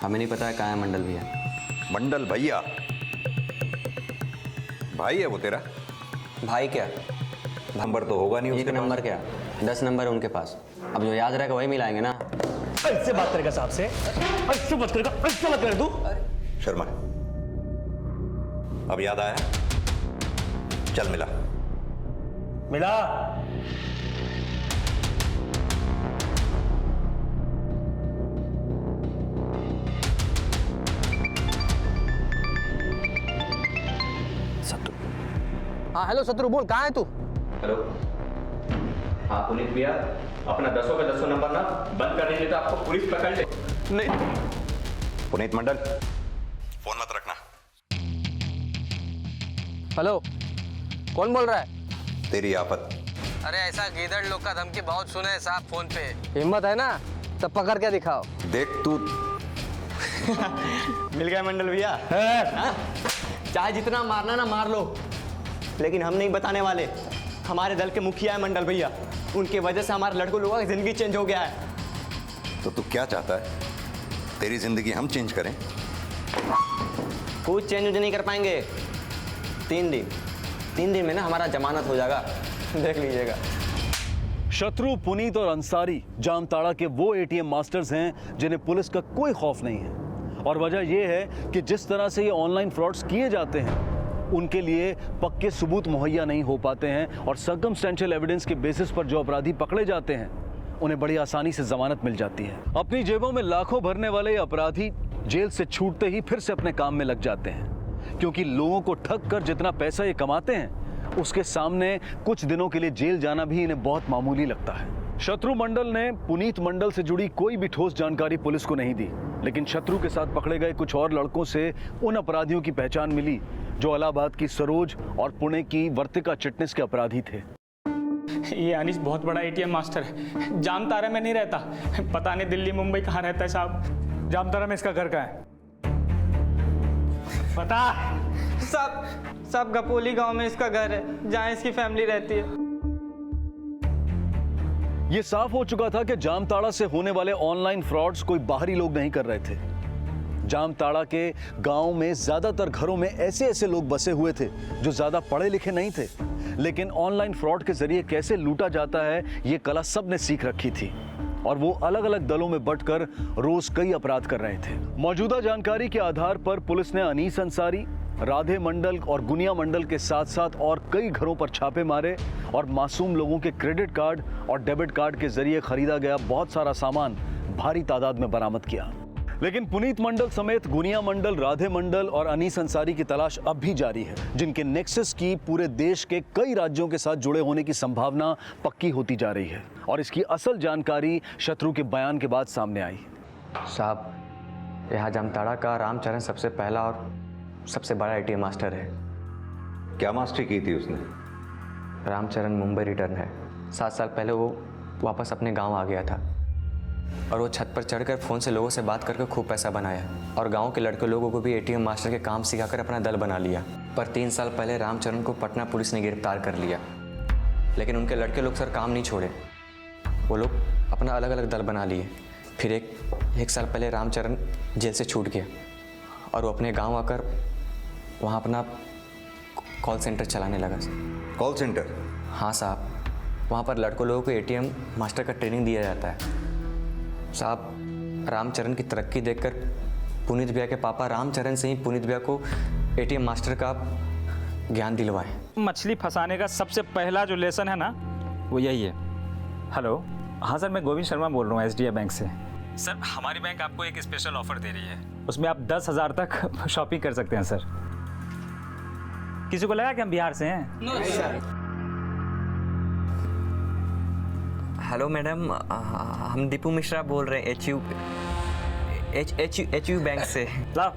Speaker 15: हमें नहीं पता है कहाँ है मंडल भैया।
Speaker 19: मंडल भैया? भाई है वो तेरा?
Speaker 15: भाई क्या,
Speaker 19: नंबर तो होगा नहीं उसके
Speaker 15: नंबर क्या, 10 नंबर उनके पास। अब जो याद रहेगा वही मिलाएंगे ना।
Speaker 6: ऐसे बात करेगा साहब से, ऐसे बात करेगा, ऐसे बात करे तू।
Speaker 19: शर्मा, अब याद आया? चल मिला।
Speaker 6: मिला।
Speaker 8: हाँ हेलो शत्रु, बोल कहाँ है तू?
Speaker 15: हेलो, हाँ पुनीत भैया, अपना 10 का 10 नंबर ना बंद करने के लिए तो आपको पुलिस पकड़ ले।
Speaker 8: नहीं।
Speaker 19: पुनीत मंडल, फोन मत रखना।
Speaker 8: हेलो, कौन बोल रहा है?
Speaker 19: तेरी आफत।
Speaker 8: अरे ऐसा गीदड़ लोग का धमकी बहुत सुने हैं साहब फोन पे। हिम्मत है ना तब पकड़ के दिखाओ।
Speaker 19: देख तू
Speaker 11: मिल गया मंडल भैया। चाहे जितना मारना ना मार लो, लेकिन हम नहीं बताने वाले। हमारे दल के मुखिया है मंडल भैया, उनके वजह से हमारे लड़कों लोगों की जिंदगी चेंज हो गया है।
Speaker 19: तो तू क्या चाहता है? तेरी जिंदगी हम चेंज करें?
Speaker 11: कुछ चेंज नहीं कर पाएंगे। 3 दिन में ना हमारा जमानत हो जाएगा, देख लीजिएगा।
Speaker 1: शत्रु, पुनीत और अंसारी जामताड़ा के वो एटीएम मास्टर्स हैं जिन्हें पुलिस का कोई खौफ नहीं है। और वजह यह है कि जिस तरह से ये ऑनलाइन फ्रॉड्स किए जाते हैं उनके लिए पक्के सबूत मुहैया नहीं हो पाते हैं और सर्कमस्टेंशियल एविडेंस के बेसिस पर जो अपराधी पकड़े जाते हैं उन्हें बड़ी आसानी से जमानत मिल जाती है। अपनी जेबों में लाखों भरने वाले ये अपराधी जेल से छूटते ही फिर से अपने काम में लग जाते हैं, क्योंकि लोगों को ठग कर जितना पैसा ये कमाते हैं उसके सामने कुछ दिनों के लिए जेल जाना भी इन्हें बहुत मामूली लगता है। शत्रु मंडल ने पुनीत मंडल से जुड़ी कोई भी ठोस जानकारी पुलिस को नहीं दी, लेकिन शत्रु के साथ पकड़े गए कुछ और लड़कों से उन अपराधियों की पहचान मिली जो इलाहाबाद की सरोज और पुणे की वर्तिका चिटनिस के अपराधी थे।
Speaker 13: ये अनीश बहुत बड़ा एटीएम मास्टर है, जामताड़ा में नहीं रहता, पता नहीं दिल्ली मुंबई कहाँ रहता है साहब।
Speaker 14: जामताड़ा में इसका घर कहाँ है?
Speaker 13: पता
Speaker 16: सब गपोली गांव में इसका घर है, जहाँ इसकी फैमिली रहती है।
Speaker 1: ये साफ हो चुका था कि जामताड़ा से होने वाले ऑनलाइन फ्रॉड्स कोई बाहरी लोग नहीं कर रहे थे। जामताड़ा के गांव में ज्यादातर घरों में ऐसे लोग बसे हुए थे जो ज्यादा पढ़े लिखे नहीं थे, लेकिन ऑनलाइन फ्रॉड के जरिए कैसे लूटा जाता है ये कला सबने सीख रखी थी और वो अलग अलग दलों में बंटकर रोज कई अपराध कर रहे थे। मौजूदा जानकारी के आधार पर पुलिस ने अनीस अंसारी, राधे मंडल और गुनिया मंडल के साथ साथ और कई घरों पर छापे मारे और मासूम लोगों के क्रेडिट कार्ड और डेबिट कार्ड के जरिए खरीदा गया बहुत सारा सामान भारी तादाद में बरामद किया। लेकिन पुनीत मंडल समेत गुनिया मंडल, राधे मंडल और अनीस अंसारी की तलाश अब भी जारी है, जिनके नेक्सस की पूरे देश के कई राज्यों के साथ जुड़े होने की संभावना पक्की होती जा रही है और इसकी असल जानकारी शत्रु के बयान के बाद सामने आई।
Speaker 11: साहब, यहाँ जामताड़ा का रामचरण सबसे पहला और सबसे बड़ा एटीएम मास्टर है।
Speaker 19: क्या मास्टरी की थी उसने?
Speaker 11: रामचरण मुंबई रिटर्न है। 7 साल पहले वो वापस अपने गांव आ गया था और वो छत पर चढ़कर फ़ोन से लोगों से बात करके खूब पैसा बनाया और गांव के लड़के लोगों को भी एटीएम मास्टर के काम सिखाकर अपना दल बना लिया। पर 3 साल पहले रामचरण को पटना पुलिस ने गिरफ्तार कर लिया, लेकिन उनके लड़के लोग सर काम नहीं छोड़े। वो लोग अपना अलग अलग दल बना लिए। फिर एक साल पहले रामचरण जेल से छूट गया और वो अपने गाँव आकर वहाँ अपना कॉल सेंटर चलाने लगा।
Speaker 19: Call centre?
Speaker 11: हाँ साहब, वहाँ पर लड़कों लोगों को एटीएम मास्टर का ट्रेनिंग दिया जाता है। साहब, रामचरण की तरक्की देखकर पुनीत भैया के पापा रामचरण से ही पुनीत भैया को एटीएम मास्टर का ज्ञान दिलवाए।
Speaker 13: मछली फंसाने का सबसे पहला जो लेसन है ना वो यही है। हेलो, हाँ सर, मैं गोविंद शर्मा बोल रहा हूँ SDI बैंक से। सर, हमारी बैंक आपको एक स्पेशल ऑफर दे रही है, उसमें आप 10,000 तक शॉपिंग कर सकते हैं सर। किसी को लगा कि हम बिहार से हैं?
Speaker 16: No sir. हेलो मैडम, हम दीपू मिश्रा बोल रहे हैं HU बैंक से।
Speaker 13: लाओ,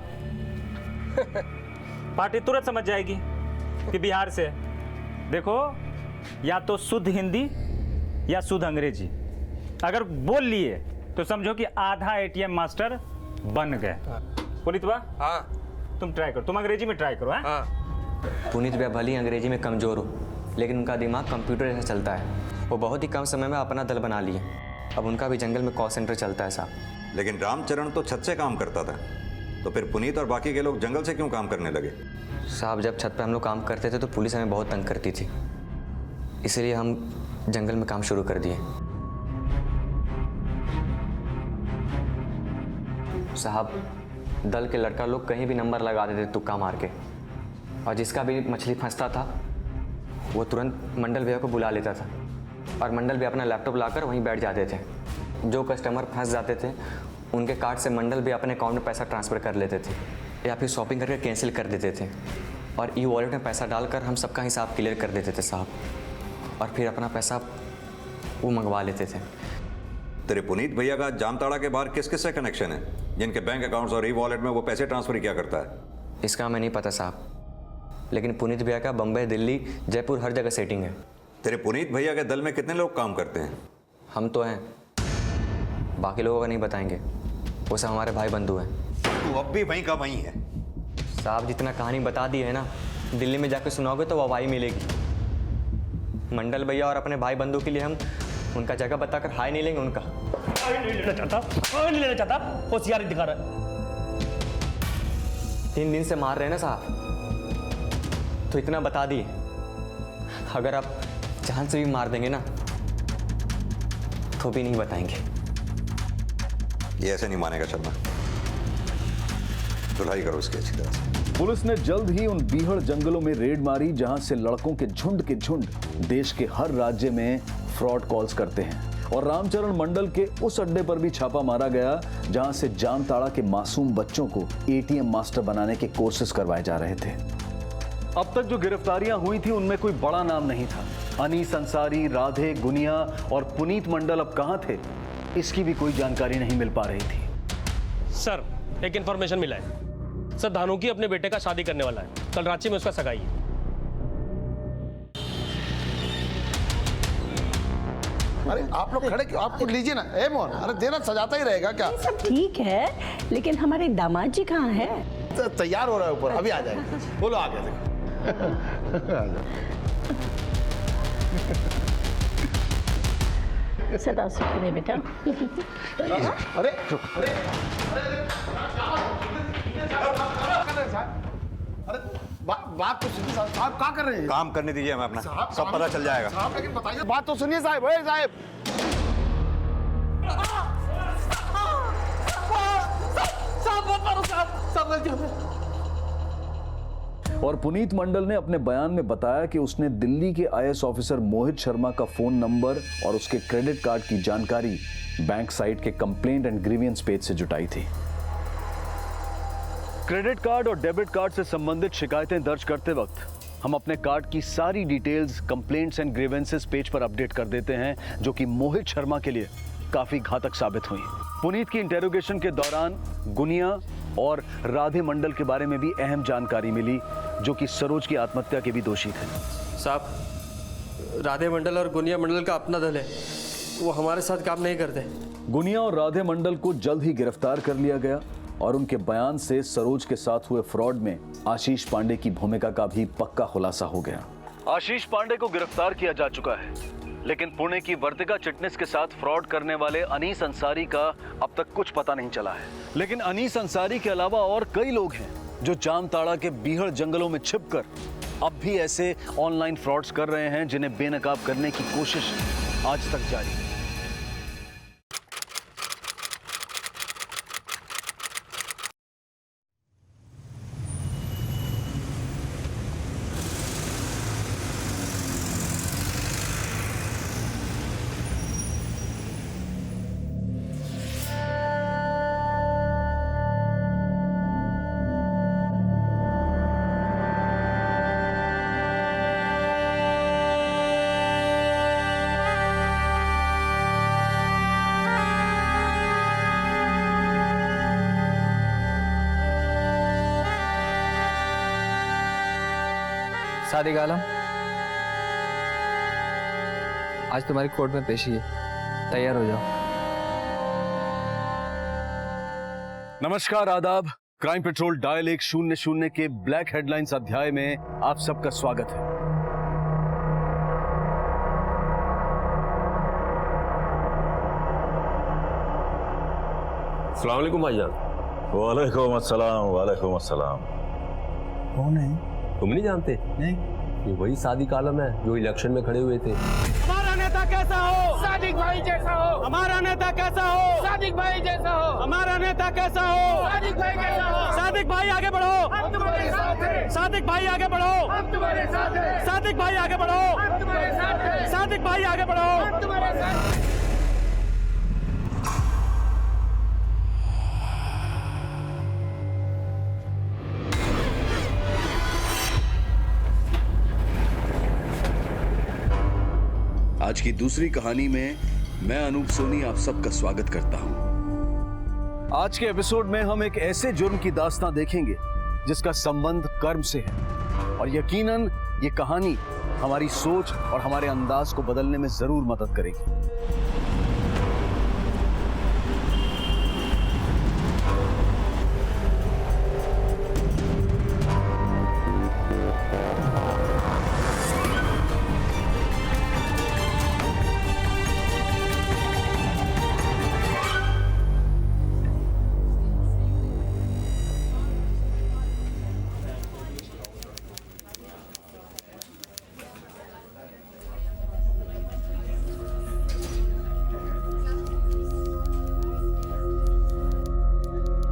Speaker 13: पार्टी तुरंत समझ जाएगी कि बिहार से। देखो, या तो शुद्ध हिंदी या शुद्ध अंग्रेजी। अगर बोल लिए तो समझो कि आधा एटीएम मास्टर बन गए। पुनीत बा, हाँ तुम ट्राई करो, तुम अंग्रेजी में ट्राई करो। हाँ,
Speaker 11: पुनीत भैया भली अंग्रेजी में कमज़ोर हो, लेकिन उनका दिमाग कंप्यूटर जैसा चलता है। वो बहुत ही कम समय में अपना दल बना लिए। अब उनका भी जंगल में कॉल सेंटर चलता है साहब।
Speaker 19: लेकिन रामचरण तो छत से काम करता था, तो फिर पुनीत और बाकी के लोग जंगल से क्यों काम करने लगे?
Speaker 11: साहब, जब छत पर हम लोग काम करते थे तो पुलिस हमें बहुत तंग करती थी, इसलिए हम जंगल में काम शुरू कर दिए। साहब, दल के लड़का लोग कहीं भी नंबर लगा देते तुक्का मार के, और जिसका भी मछली फंसता था वो तुरंत मंडल भैया को बुला लेता था और मंडल भैया अपना लैपटॉप लाकर वहीं बैठ जाते थे। जो कस्टमर फंस जाते थे उनके कार्ड से मंडल भैया अपने अकाउंट में पैसा ट्रांसफ़र कर लेते थे या फिर शॉपिंग करके कैंसिल कर देते थे।
Speaker 9: और ई वॉलेट में पैसा डालकर हम सबका हिसाब क्लियर कर देते थे साहब, और फिर अपना पैसा वो मंगवा लेते थे।
Speaker 19: तेरे पुनीत भैया का जामताड़ा के बाहर किस किस से कनेक्शन है, जिनके बैंक अकाउंट्स और ई वॉलेट में वो पैसे ट्रांसफर किया करता है?
Speaker 9: इसका हमें नहीं पता साहब, लेकिन पुनीत भैया का बम्बई, दिल्ली, जयपुर हर जगह सेटिंग है।
Speaker 19: तेरे पुनीत भैया के दल में कितने लोग काम करते हैं?
Speaker 9: हम तो हैं, बाकी लोगों का नहीं बताएंगे, वो सब हमारे भाई बंधु हैं।
Speaker 19: तू अब भी वहीं का वहीं है
Speaker 9: साहब, जितना कहानी बता दी है ना, दिल्ली में जाकर सुनाओगे तो वाहवाही मिलेगी। मंडल भैया और अपने भाई बंधु के लिए हम उनका जगह बताकर हाय नहीं लेंगे उनका।
Speaker 6: नहीं लेना चाहता, होशियारी दिखा रहा है।
Speaker 9: 3 दिन से मार रहे हैं ना साहब, तो इतना बता दिए, अगर आप जान से भी मार देंगे ना तो भी नहीं बताएंगे।
Speaker 19: ये ऐसे नहीं मानेगा शर्मा, धुलाई करो उसकी अच्छी तरह से।
Speaker 1: पुलिस ने जल्द ही उन बीहड़ जंगलों में रेड मारी जहां से लड़कों के झुंड देश के हर राज्य में फ्रॉड कॉल्स करते हैं, और रामचरण मंडल के उस अड्डे पर भी छापा मारा गया जहां से जामताड़ा के मासूम बच्चों को एटीएम मास्टर बनाने के कोर्सेज करवाए जा रहे थे। अब तक जो गिरफ्तारियां हुई थी उनमें कोई बड़ा नाम नहीं था। अनीस अंसारी, राधे, गुनिया और पुनीत मंडल अब कहां थे, इसकी भी कोई जानकारी नहीं मिल पा रही थी।
Speaker 6: सर, एक इंफॉर्मेशन मिला है। सर, धानुकी अपने बेटे का शादी करने वाला है, कल रांची में उसका सगाई है।
Speaker 2: अरे आप लोग खड़े क्यों? आप कुछ लीजिए ना। ए मोहन, अरे देना सजाता ही रहेगा क्या?
Speaker 10: सब ठीक है, लेकिन हमारे दामाद जी कहाँ हैं?
Speaker 2: तैयार हो रहा है ऊपर, अभी आ जाएगा। बोलो आ गया, देखो।
Speaker 10: सदा सुखने बेटा।
Speaker 2: अरे बात तो सुनिए साहब, क्या कर रहे हैं?
Speaker 19: काम करने दीजिए हमें अपना, सब पता चल जाएगा।
Speaker 2: साहब लेकिन बताइए, बात तो सुनिए साहब। ओए साहब,
Speaker 1: और पुनीत मंडल ने अपने बयान में बताया कि उसने दिल्ली के आईएएस ऑफिसर मोहित शर्मा का फोन नंबर और उसके क्रेडिट कार्ड की जानकारी बैंक साइट के कंप्लेंट एंड ग्रीवियंस पेज से जुटाई थी। क्रेडिट कार्ड और डेबिट कार्ड से संबंधित शिकायतें दर्ज करते वक्त हम अपने कार्ड की सारी details complaints and grievances page पर अपडेट कर देते हैं, जो कि मोहित शर्मा के लिए काफी घातक साबित हुई। पुनीत की इंटेरोगेशन के दौरान गुनिया और राधे मंडल के बारे में भी अहम जानकारी मिली, जो कि सरोज की आत्महत्या के भी दोषी थे।
Speaker 6: साहब, राधे मंडल और गुनिया मंडल का अपना दल है, वो हमारे साथ काम नहीं करते।
Speaker 1: गुनिया और राधे मंडल को जल्द ही गिरफ्तार कर लिया गया और उनके बयान से सरोज के साथ हुए फ्रॉड में आशीष पांडे की भूमिका का भी पक्का खुलासा हो गया। आशीष पांडे को गिरफ्तार किया जा चुका है, लेकिन पुणे की वर्तिका चिटनिस के साथ फ्रॉड करने वाले अनीस अंसारी का अब तक कुछ पता नहीं चला है। लेकिन अनीस अंसारी के अलावा और कई लोग हैं जो जामताड़ा के बीहड़ जंगलों में छिपकर अब भी ऐसे ऑनलाइन फ्रॉड्स कर रहे हैं जिन्हें बेनकाब करने की कोशिश आज तक जारी है।
Speaker 8: सादिक आलम, आज तुम्हारी कोर्ट में पेशी है, तैयार हो जाओ।
Speaker 1: नमस्कार, आदाब। क्राइम पेट्रोल डायल 100 के ब्लैक हेडलाइंस अध्याय में आप सबका स्वागत है।
Speaker 14: अस्सलाम वालेकुम भाईजान। वालेकुम अस्सलाम, वालेकुम अस्सलाम।
Speaker 8: कौन है?
Speaker 14: तुम नहीं जानते?
Speaker 8: नहीं।
Speaker 14: ये वही सादिक आलम है जो इलेक्शन में खड़े हुए थे।
Speaker 17: हमारा नेता कैसा हो? सादिक भाई जैसा हो। हमारा नेता कैसा हो? सादिक भाई जैसा हो। हमारा नेता कैसा हो? सादिक भाई जैसा हो। सादिक भाई आगे बढ़ो, हम तुम्हारे साथ हैं। सादिक भाई आगे बढ़ो, हम तुम्हारे साथ हैं। सादिक भाई आगे बढ़ो, हम तुम्हारे साथ हैं। सादिक भाई आगे बढ़ो, हम तुम्हारे साथ हैं।
Speaker 26: आज की दूसरी कहानी में मैं अनूप सोनी आप सबका स्वागत करता हूं।
Speaker 1: आज के एपिसोड में हम एक ऐसे जुर्म की दास्तां देखेंगे जिसका संबंध कर्म से है और यकीनन ये कहानी हमारी सोच और हमारे अंदाज को बदलने में जरूर मदद करेगी।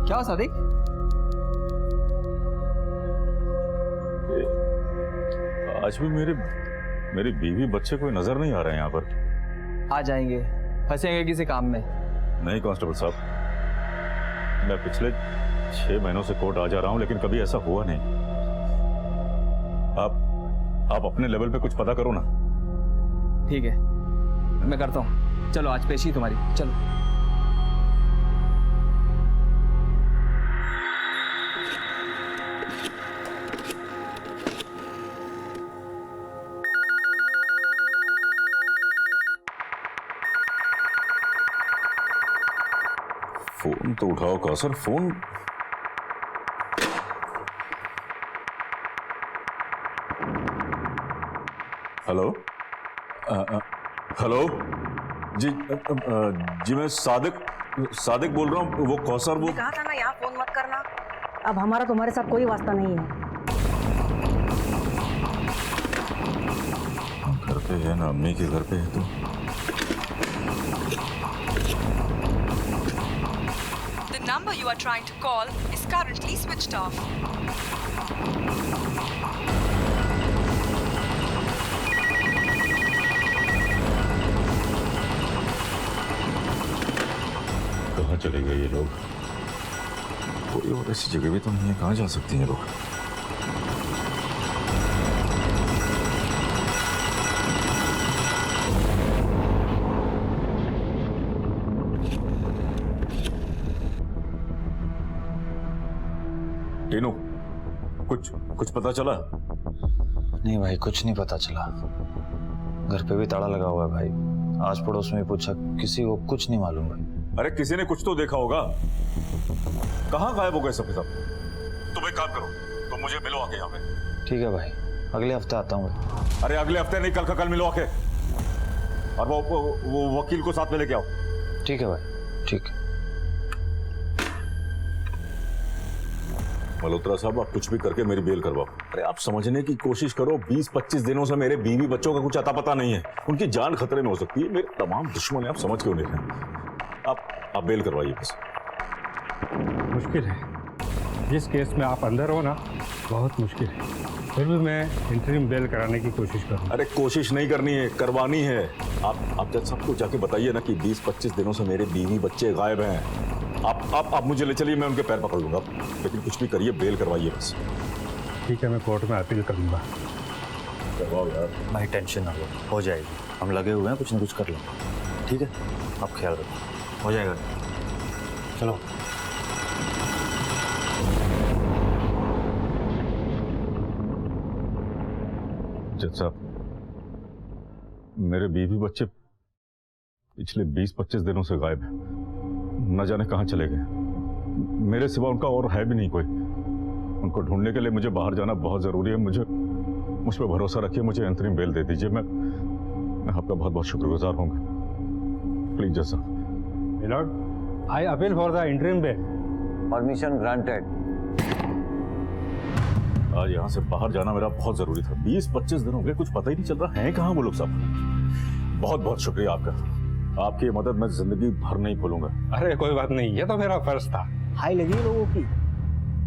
Speaker 3: क्या सादिक?
Speaker 14: आज भी मेरी बीवी बच्चे कोई नजर नहीं आ रहे हैं यहाँ पर।
Speaker 3: आ जाएंगे, फंसेंगे किसी काम में।
Speaker 14: नहीं कांस्टेबल साहब, मैं पिछले 6 महीनों से कोर्ट आ जा रहा हूँ लेकिन कभी ऐसा हुआ नहीं। आप अपने लेवल पे कुछ पता करो ना।
Speaker 3: ठीक है, मैं करता हूँ। चलो आज पेशी तुम्हारी, चलो।
Speaker 14: फोन तो उठाओ कासर, फोन। हेलो हेलो जी जी मैं सादिक बोल रहा हूँ। वो कौसर, वो
Speaker 5: कहा था ना यहाँ फोन मत करना। अब हमारा तुम्हारे साथ कोई वास्ता नहीं है।
Speaker 14: घर पे है ना, अम्मी के घर पे है तो।
Speaker 21: The number you are trying to call is currently switched off.
Speaker 14: कहाँ चले गए ये लोग? कोई और ऐसी जगह भी तो नहीं है, कहाँ जा सकते हैं लोग? टीनू, कुछ पता चला?
Speaker 18: नहीं भाई, कुछ नहीं पता चला। घर पे भी ताला लगा हुआ है भाई। आस पड़ोस में पूछा, किसी को कुछ नहीं मालूम भाई।
Speaker 14: अरे किसी ने कुछ तो देखा होगा। कहाँ गायब हो गए सब के सब? तुम एक काम करो, तुम मुझे मिलो आके यहाँ पे।
Speaker 18: ठीक है भाई, अगले हफ्ते आता हूँ भाई।
Speaker 14: अरे अगले हफ्ते नहीं, कल का कल मिलो आके। और वो वकील को साथ में लेके आओ।
Speaker 18: ठीक है भाई, ठीक है।
Speaker 14: मल्होत्रा साहब, आप कुछ भी करके मेरी बेल करवाओ। अरे आप समझने की कोशिश करो, 20-25 दिनों से मेरे बीवी बच्चों का कुछ अता पता नहीं है। उनकी जान खतरे में हो सकती है। मेरे तमाम दुश्मन हैं, आप समझ क्यों नहीं रहे? आप बेल करवाइए बस।
Speaker 23: मुश्किल है, जिस केस में आप अंदर हो ना, बहुत मुश्किल है। फिर भी मैं इंटरिम बेल कराने की कोशिश करूँ।
Speaker 14: अरे कोशिश नहीं करनी है, करवानी है। आप जब सबको जाके बताइए ना कि 20-25 दिनों से मेरे बीवी बच्चे गायब हैं। आप मुझे ले चलिए, मैं उनके पैर पकड़ लूंगा। लेकिन कुछ भी करिए, बेल करवाइए बस।
Speaker 23: ठीक है, मैं कोर्ट में अपील करूंगा।
Speaker 14: करवाओ यार।
Speaker 18: भाई टेंशन ना लो, हो जाएगी। हम लगे हुए हैं, कुछ ना कुछ कर लेंगे। ठीक है, आप ख्याल रखो, हो जाएगा। चलो।
Speaker 14: जज साहब, मेरे बीवी बच्चे पिछले 20-25 दिनों से गायब हैं। न जाने कहाँ चले गए। मेरे सिवा उनका और है भी नहीं कोई। उनको ढूंढने के लिए मुझे बाहर जाना बहुत जरूरी है। मुझ पर भरोसा रखिए, मुझे अंतरिम बेल दे दीजिए। मैं आपका बहुत बहुत शुक्रगुजार होंगे। प्लीज जज साहब।
Speaker 23: Milord, I appeal for the interim bail.
Speaker 18: Permission granted.
Speaker 14: आज यहाँ से बाहर जाना मेरा बहुत जरूरी था। 20-25 दिन हो गए, कुछ पता ही नहीं चल रहा है कहाँ वो लोग सब। बहुत बहुत शुक्रिया आपका। आपकी मदद मैं जिंदगी भर नहीं भूलूंगा।
Speaker 23: अरे कोई बात नहीं, ये तो मेरा फर्ज था।
Speaker 24: हाई लगी लोगों की,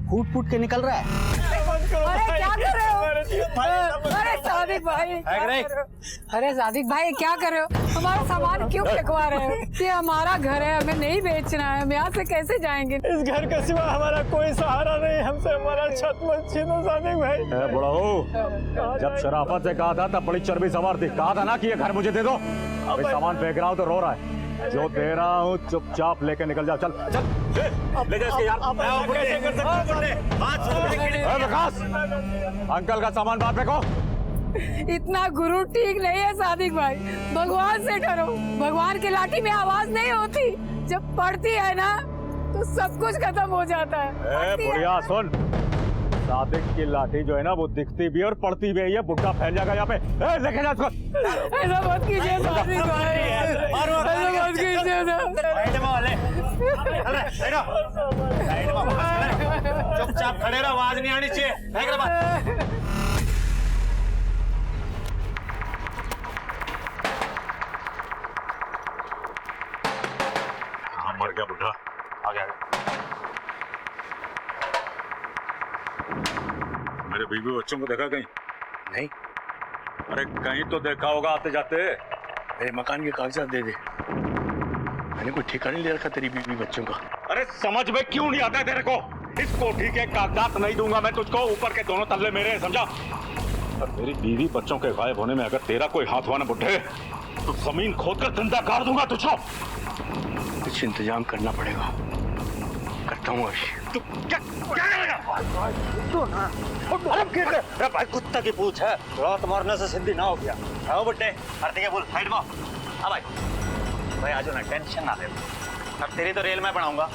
Speaker 24: फूट फूट के निकल रहा है।
Speaker 17: बंद करो।
Speaker 5: अरे क्या कर रहे हो? अरे सादिक भाई, अरे सादिक भाई क्या कर रहे हो? हमारा सामान क्यों फेंकवा रहे हो? ये हमारा घर है, हमें नहीं बेचना है, हम यहाँ से कैसे जाएंगे?
Speaker 17: इस घर के सिवा हमारा कोई सहारा नहीं, हमसे हमारा छत मत छीनो सादिक भाई।
Speaker 14: बड़ा हो, जब शराफत से कहा था तब बड़ी चर्बी सवार थी, कहा था ना कि ये घर मुझे दे दो। अभी सामान फेंक रहा हूँ तो रो रहा है। जो दे रहा हूँ चुपचाप लेके निकल जाओ। चल चल ले जा इसके यार। विकास, अंकल का सामान बाहर फेंको।
Speaker 5: इतना गुरु ठीक नहीं है सादिक भाई, भगवान से डरो। भगवान की लाठी में आवाज नहीं होती, जब पड़ती है ना तो सब कुछ खत्म हो जाता है।
Speaker 14: बुढ़िया सुन, सादिक की लाठी जो है ना वो दिखती भी है और पड़ती भी है। ये बुढ़ा फैल जाएगा यहाँ पे। लेके जा इसको।
Speaker 5: ऐसा मत कीजिए सादिक भाई, ऐसा मत कीजिए ना।
Speaker 17: चुपचाप खड़े रहो, आवाज नहीं आनी चाहिए।
Speaker 14: मर गया बुढ़ा। आ गया मेरे बीवी बच्चों को देखा कहीं?
Speaker 4: नहीं।
Speaker 14: अरे कहीं तो देखा होगा आते जाते।
Speaker 4: मेरे मकान के कागजात दे दे, मैंने कोई ठेका नहीं ले रखा तेरी बीवी बच्चों का।
Speaker 14: अरे समझ में क्यों नहीं आता तेरे को? इस कोठी के कागजात नहीं दूंगा मैं तुझको, ऊपर के दोनों तल्ले मेरे हैं, समझा? और मेरी बीवी बच्चों के गायब होने में अगर तेरा कोई हाथ हुआ ना बुढ़े, तो जमीन खोदकर जिंदा कर दूंगा तुझको।
Speaker 4: कुछ इंतजाम करना पड़ेगा, करता हूँ अभी।
Speaker 14: तू क्या
Speaker 4: अरे भाई कुत्ता की पूछ है, रात मारने से सिद्धि ना हो गया। आओ बुड्ढे, आरती के बोल साइड में। हाँ भाई, भाई आ जाओ ना, टेंशन ना ले, अब तेरी तो रेल में बनाऊंगा।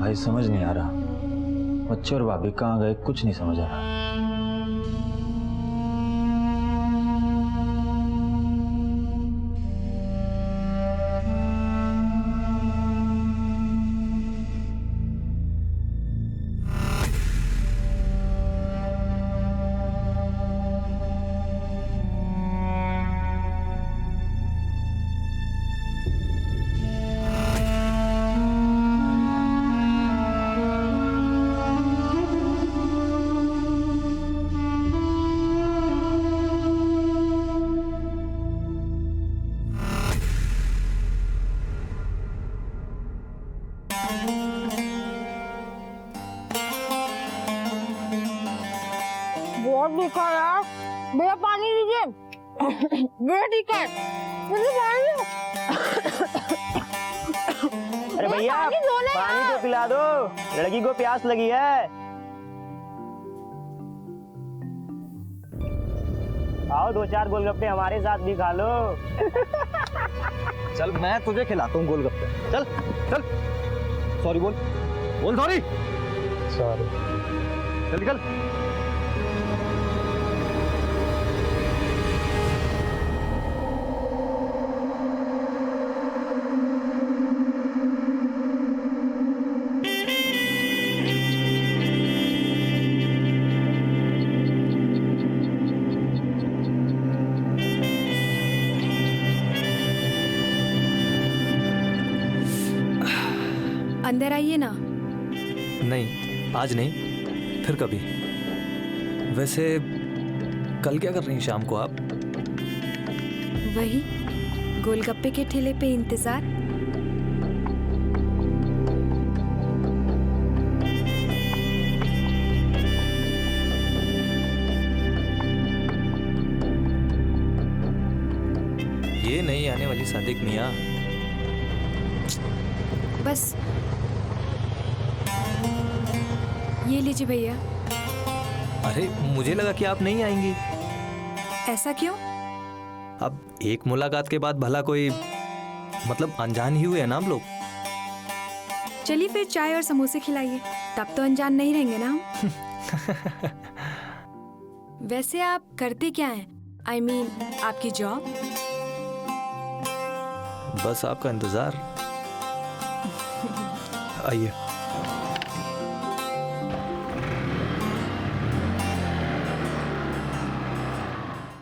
Speaker 18: भाई समझ नहीं आ रहा, बच्चे और भाभी कहाँ गए, कुछ नहीं समझ आ रहा।
Speaker 5: बहुत दुखा यार, भैया पानी दीजिए। भैया ठीक है, मुझे पानी दो।
Speaker 7: अरे भैया पानी तो पिला दो, लड़की को प्यास लगी है। आओ 2-4 गोलगप्पे हमारे साथ भी खा लो।
Speaker 11: चल मैं तुझे खिलाता हूँ गोलगप्पे। चल चल। सॉरी बोल बोल सॉरी।
Speaker 7: सॉरी।
Speaker 11: चल निकल।
Speaker 21: अंदर आइए ना।
Speaker 18: नहीं आज नहीं, फिर कभी। वैसे कल क्या कर रही हैं शाम को आप?
Speaker 21: वही गोलगप्पे के ठेले पे इंतजार।
Speaker 18: ये नहीं आने वाली सादिक मियाँ।
Speaker 12: बस ये लीजिए भैया।
Speaker 18: अरे मुझे लगा कि आप नहीं आएंगी।
Speaker 12: ऐसा क्यों?
Speaker 18: अब एक मुलाकात के बाद भला कोई मतलब अनजान ही हुए हैं ना हम लोग।
Speaker 12: चलिए फिर चाय और समोसे खिलाइए, तब तो अनजान नहीं रहेंगे ना हम। वैसे आप करते क्या हैं? I mean, आपकी जॉब?
Speaker 18: बस आपका इंतजार। आइए।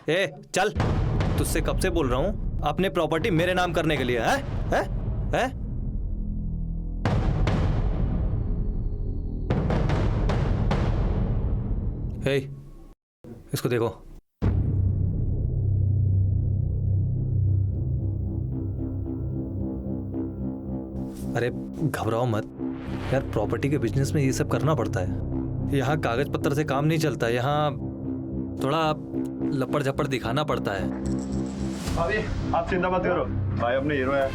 Speaker 18: ए चल, तुझसे कब से बोल रहा हूँ अपने प्रॉपर्टी मेरे नाम करने के लिए। है? हे, इसको देखो। अरे घबराओ मत यार, प्रॉपर्टी के बिजनेस में ये सब करना पड़ता है। यहाँ कागज पत्तर से काम नहीं चलता, यहाँ थोड़ा लपड़ झपड़ दिखाना पड़ता है।
Speaker 15: अभी आप चिंता मत करो, भाई अपने हीरो है।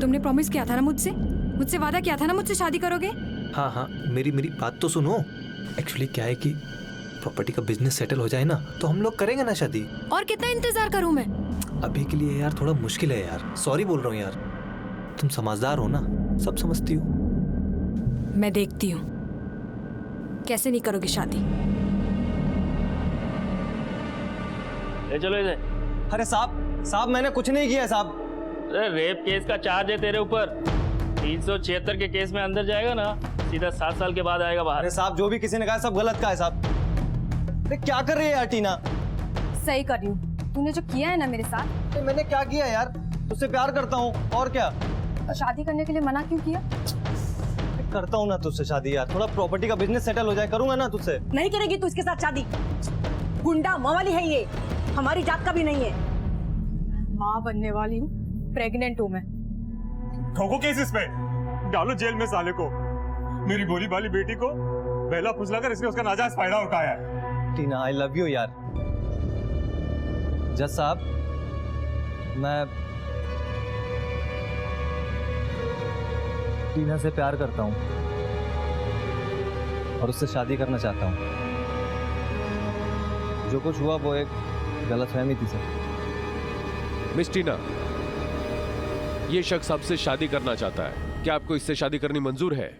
Speaker 12: तुमने प्रॉमिस किया था ना मुझसे वादा किया था ना मुझसे शादी करोगे।
Speaker 18: हाँ, मेरी बात तो सुनो। एक्चुअली क्या है कि प्रॉपर्टी का बिजनेस सेटल हो जाए ना तो हम लोग करेंगे ना शादी।
Speaker 12: और कितना इंतजार करूं मैं?
Speaker 18: अभी के लिए यार थोड़ा मुश्किल है यार, सॉरी बोल रहा हूँ यार। तुम समझदार हो ना, सब समझती हो।
Speaker 12: मैं देखती हूँ कैसे नहीं करोगी शादी।
Speaker 6: ले चलो इसे।
Speaker 18: अरे साहब मैंने कुछ नहीं किया साहब।
Speaker 6: अरे रेप केस का चार्ज है तेरे ऊपर। 376 के केस में अंदर जाएगा ना, सीधा 7 साल के बाद आएगा बाहर।
Speaker 18: अरे साहब जो भी किसी ने कहा सब गलत का है साहब। अरे क्या कर रही है यार टीना?
Speaker 12: सही कर रही हूँ। तूने जो किया है ना मेरे साथ।
Speaker 18: मैंने क्या किया यार? तुझसे प्यार करता हूँ और क्या।
Speaker 12: शादी करने के लिए मना क्यों किया?
Speaker 18: करता हूँ ना तुझसे शादी यार, थोड़ा प्रॉपर्टी का बिजनेस सेटल हो जाए, करूंगा ना तुझसे।
Speaker 10: नहीं करेगी तू इसके साथ शादी। गुंडा मवाली है ये, हमारी जात का भी नहीं है।
Speaker 12: माँ बनने वाली हूँ, प्रेग्नेंट हूँ मैं।
Speaker 15: ठोको केस इस पे, डालो जेल में साले को। मेरी भोली भाली बेटी को बहला फुसला कर इसने उसका नाजायज फायदा उठाया है।
Speaker 18: टीना आई लव यू यार। जज साहब मैं टीना से प्यार करता हूँ और उससे शादी करना चाहता हूँ। जो कुछ हुआ वो एक गलतफहमी थी सर।
Speaker 20: मिस टीना, ये शख्स आपसे शादी करना चाहता है, क्या आपको इससे शादी करनी मंजूर है?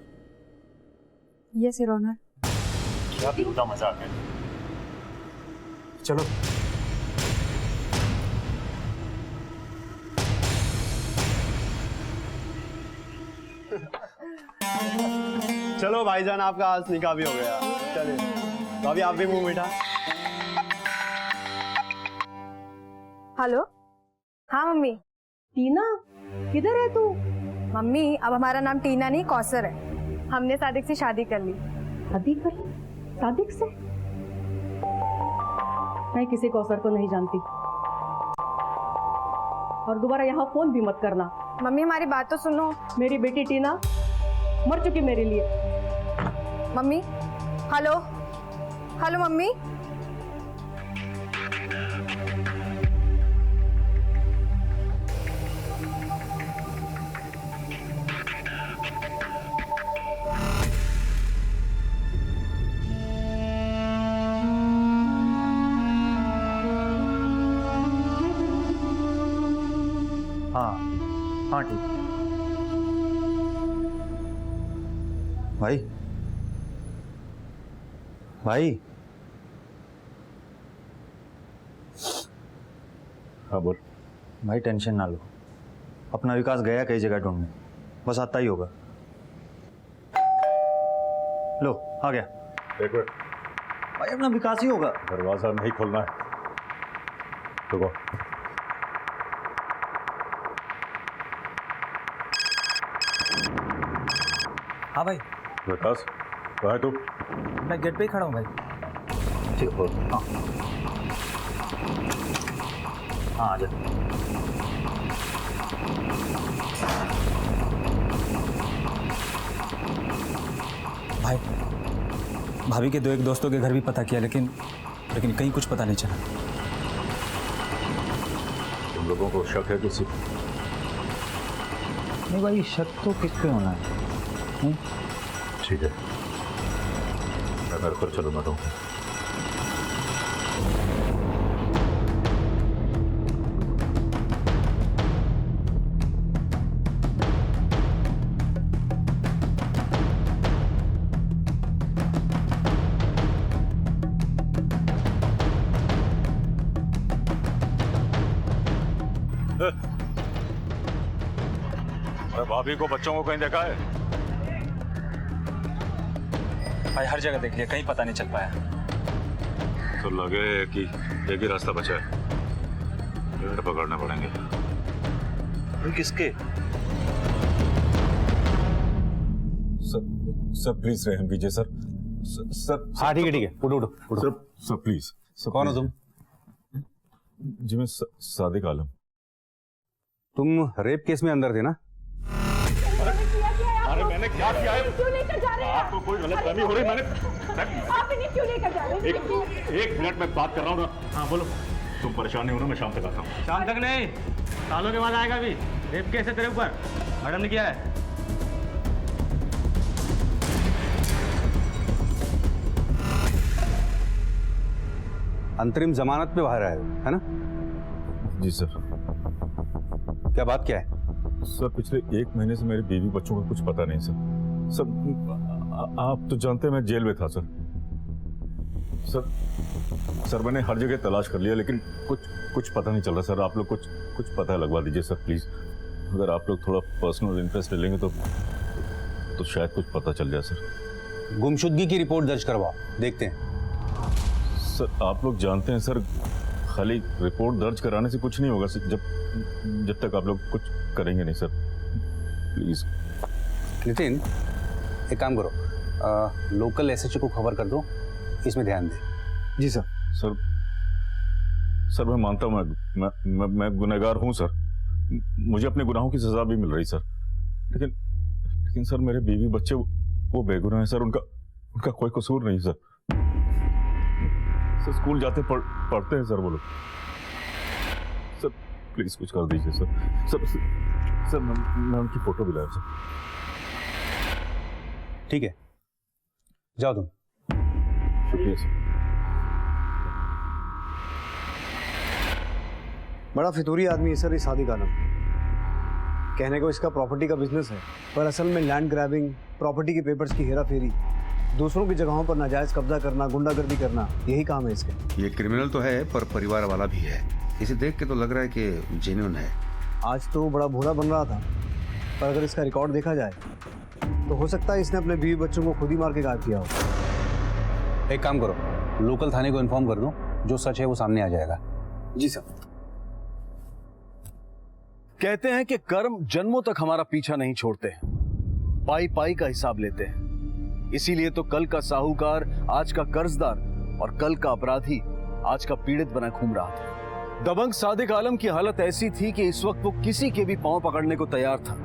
Speaker 12: Yes your honour.
Speaker 15: क्या बेहुदा मजाक है। चलो चलो भाईजान, आपका आज निकाह भी हो गया। चलिए तो अभी आप भी मुंह मीठा।
Speaker 12: हेलो। हाँ मम्मी।
Speaker 10: टीना किधर है तू?
Speaker 12: मम्मी अब हमारा नाम टीना नहीं कौसर है। हमने सादिक से शादी कर ली।
Speaker 10: सादिक से? मैं किसी कौसर को नहीं जानती और दोबारा यहाँ फोन भी मत करना।
Speaker 12: मम्मी हमारी बात तो सुनो।
Speaker 10: मेरी बेटी टीना मर चुकी मेरे लिए।
Speaker 12: Mummy hello hello mummy.
Speaker 18: हाँ ठीक। भाई
Speaker 14: हाँ बोल।
Speaker 18: भाई टेंशन ना लो, अपना विकास गया कई जगह ढूंढने, बस आता ही होगा। लो आ गया।
Speaker 14: एक मिनट
Speaker 18: भाई अपना विकास ही होगा।
Speaker 14: दरवाजा नहीं खोलना है। रुको।
Speaker 18: हाँ भाई।
Speaker 14: विकास कहाँ है तू?
Speaker 18: मैं गेट पे ही खड़ा हूँ भाई।
Speaker 14: ठीक है।
Speaker 18: हाँ आ जा। भाई भाभी के 2 एक दोस्तों के घर भी पता किया, लेकिन
Speaker 9: लेकिन कहीं कुछ पता नहीं चला।
Speaker 14: तुम लोगों को शक है किसी?
Speaker 13: नहीं भाई, शक तो किस पे होना है?
Speaker 14: ठीक है, मैं घर पर चलूंगा तो। भाभी को बच्चों को कहीं देखा है?
Speaker 9: भाई हर जगह देख लिया, कहीं पता नहीं चल पाया।
Speaker 14: तो लगे कि एक ही रास्ता बचा है, पेड़ पकड़ने पड़ेंगे।
Speaker 9: किसके?
Speaker 14: सर प्लीज रहम कीजिए सर। सर
Speaker 9: हाँ ठीक है, उठो।
Speaker 14: Sir please.
Speaker 9: कौन हो तुम?
Speaker 14: जी मैं सादिक आलम।
Speaker 9: तुम रेप केस में अंदर थे ना?
Speaker 14: अरे मैंने क्या किया है?
Speaker 10: क्यों लेकर जा रहे हैं?
Speaker 14: आपको कोई गलतफहमी हो रही? मैंने
Speaker 10: आप इन्हें क्यों लेकर जा रहे हैं?
Speaker 14: एक मिनट में बात कर रहा हूँ ना। हाँ बोलो। तुम परेशान नहीं हो ना? मैं शाम तक आता हूँ।
Speaker 17: शाम तक नहीं, सालों के बाद आएगा। अभी रेप केस है तेरे ऊपर, मैडम ने किया है।
Speaker 9: अंतरिम जमानत पे बाहर आए हो, है ना?
Speaker 14: जी सर।
Speaker 9: क्या बात क्या है?
Speaker 14: सर पिछले 1 महीने से मेरे बीवी बच्चों का कुछ पता नहीं सर। सर आप तो जानते हैं मैं जेल में था सर। सर मैंने हर जगह तलाश कर लिया लेकिन कुछ पता नहीं चल रहा सर। आप लोग कुछ पता लगवा दीजिए सर प्लीज। अगर आप लोग थोड़ा पर्सनल इंटरेस्ट ले लेंगे तो शायद कुछ पता चल जाए सर।
Speaker 9: गुमशुदगी की रिपोर्ट दर्ज करवाओ, देखते हैं।
Speaker 14: सर आप लोग जानते हैं सर, खाली रिपोर्ट दर्ज कराने से कुछ नहीं होगा सर, जब तक आप लोग कुछ करेंगे नहीं सर। प्लीज।
Speaker 9: नितिन एक काम करो, लोकल एसएचओ को खबर कर दो, इसमें ध्यान दे।
Speaker 14: जी सर। सर मैं मानता हूँ मैं गुनहगार हूँ सर। मुझे अपने गुनाहों की सजा भी मिल रही सर, लेकिन सर मेरे बीवी बच्चे वो बेगुनाह हैं सर। उनका कोई कसूर नहीं सर। सर स्कूल जाते पढ़ते हैं सर वो लोग। सर प्लीज कुछ कर दीजिए सर। सर मैं उनकी फोटो भी लाया सर।
Speaker 9: ठीक है, जाओ तुम।
Speaker 14: शुक्रिया सर।
Speaker 16: बड़ा फितूरी आदमी है सर ये सादिक आलम। कहने को इसका प्रॉपर्टी का बिजनेस है, पर असल में लैंड ग्रैबिंग, प्रॉपर्टी के पेपर्स की हेराफेरी, दूसरों की जगहों पर नाजायज कब्जा करना, गुंडागर्दी करना, यही काम है इसके।
Speaker 22: ये क्रिमिनल तो है पर परिवार वाला भी है। इसे देख के तो लग रहा है कि जेन्युइन है।
Speaker 16: आज तो बड़ा भोला बन रहा था, पर अगर इसका रिकॉर्ड देखा जाए तो हो सकता है इसने अपने बीवी बच्चों को खुद ही मार के गायब किया हो।
Speaker 9: एक काम करो, लोकल थाने को इन्फॉर्म कर दो, जो सच है वो सामने आ जाएगा।
Speaker 16: जी सर।
Speaker 1: कहते हैं कि कर्म जन्मों तक हमारा पीछा नहीं छोड़ते, पाई पाई का हिसाब लेते हैं। इसीलिए तो कल का साहूकार आज का कर्जदार और कल का अपराधी आज का पीड़ित बना घूम रहा था। दबंग सादिक आलम की हालत ऐसी थी कि इस वक्त वो किसी के भी पांव पकड़ने को तैयार था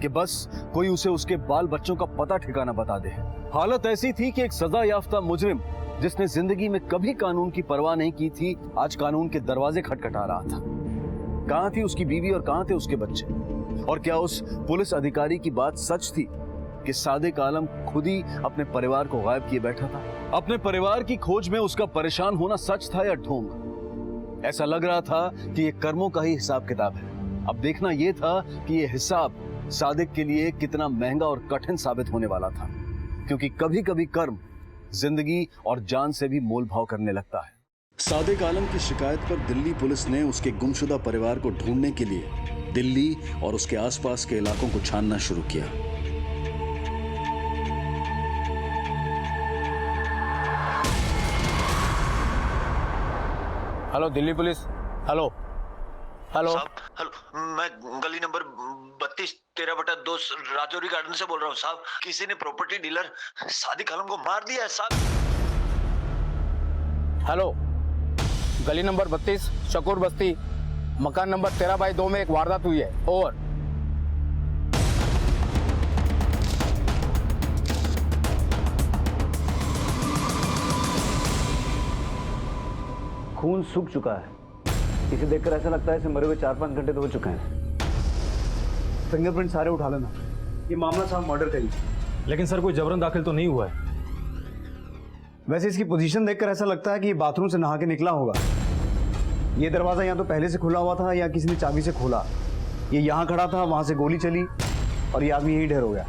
Speaker 1: कि बस कोई उसे उसके बाल बच्चों का पता ठिकाना बता दे। हालत ऐसी थी कि एक सजा याफ्ता मुजरिम जिसने जिंदगी में कभी कानून की परवाह नहीं की थी, आज कानून के दरवाजे खटखटा रहा था। कहां थी उसकी बीवी और कहां थे उसके बच्चे? और क्या उस पुलिस अधिकारी की बात सच थी कि सादिक आलम खुद ही अपने परिवार को गायब किए बैठा था? अपने परिवार की खोज में उसका परेशान होना सच था या ढोंग? ऐसा लग रहा था कि ये कर्मों का ही हिसाब किताब है। अब देखना यह था कि ये हिसाब सादिक के लिए कितना महंगा और कठिन साबित होने वाला था, क्योंकि कभी कभी कर्म जिंदगी और जान से भी मोल भाव करने लगता है।
Speaker 26: सादिक आलम की शिकायत पर दिल्ली पुलिस ने उसके गुमशुदा परिवार को ढूंढने के लिए दिल्ली और उसके आसपास के इलाकों को छानना शुरू किया।
Speaker 17: Hello Delhi police. Hello hello
Speaker 24: hello, मैं गली नंबर 32 13/2 राजौरी गार्डन से बोल रहा हूँ साहब। किसी ने प्रॉपर्टी डीलर सादिक आलम को मार दिया है साहब।
Speaker 17: हेलो, गली नंबर 32 शकूर बस्ती मकान नंबर 13/2 में एक वारदात हुई है। ओवर।
Speaker 16: खून सूख चुका है। इसे देखकर ऐसा लगता है इसे मरे हुए 4-5 घंटे तो हो चुके हैं। फिंगरप्रिंट सारे उठा लेना। ये मामला साहब मर्डर का ही।
Speaker 15: लेकिन सर कोई जबरन दाखिल तो नहीं हुआ है।
Speaker 16: वैसे इसकी पोजीशन देखकर ऐसा लगता है कि ये बाथरूम से नहा के निकला होगा। ये दरवाजा या तो पहले से खुला हुआ था या किसी ने चाबी से खोला। ये यहाँ खड़ा था, वहां से गोली चली और ये आदमी यहीं ढेर हो गया।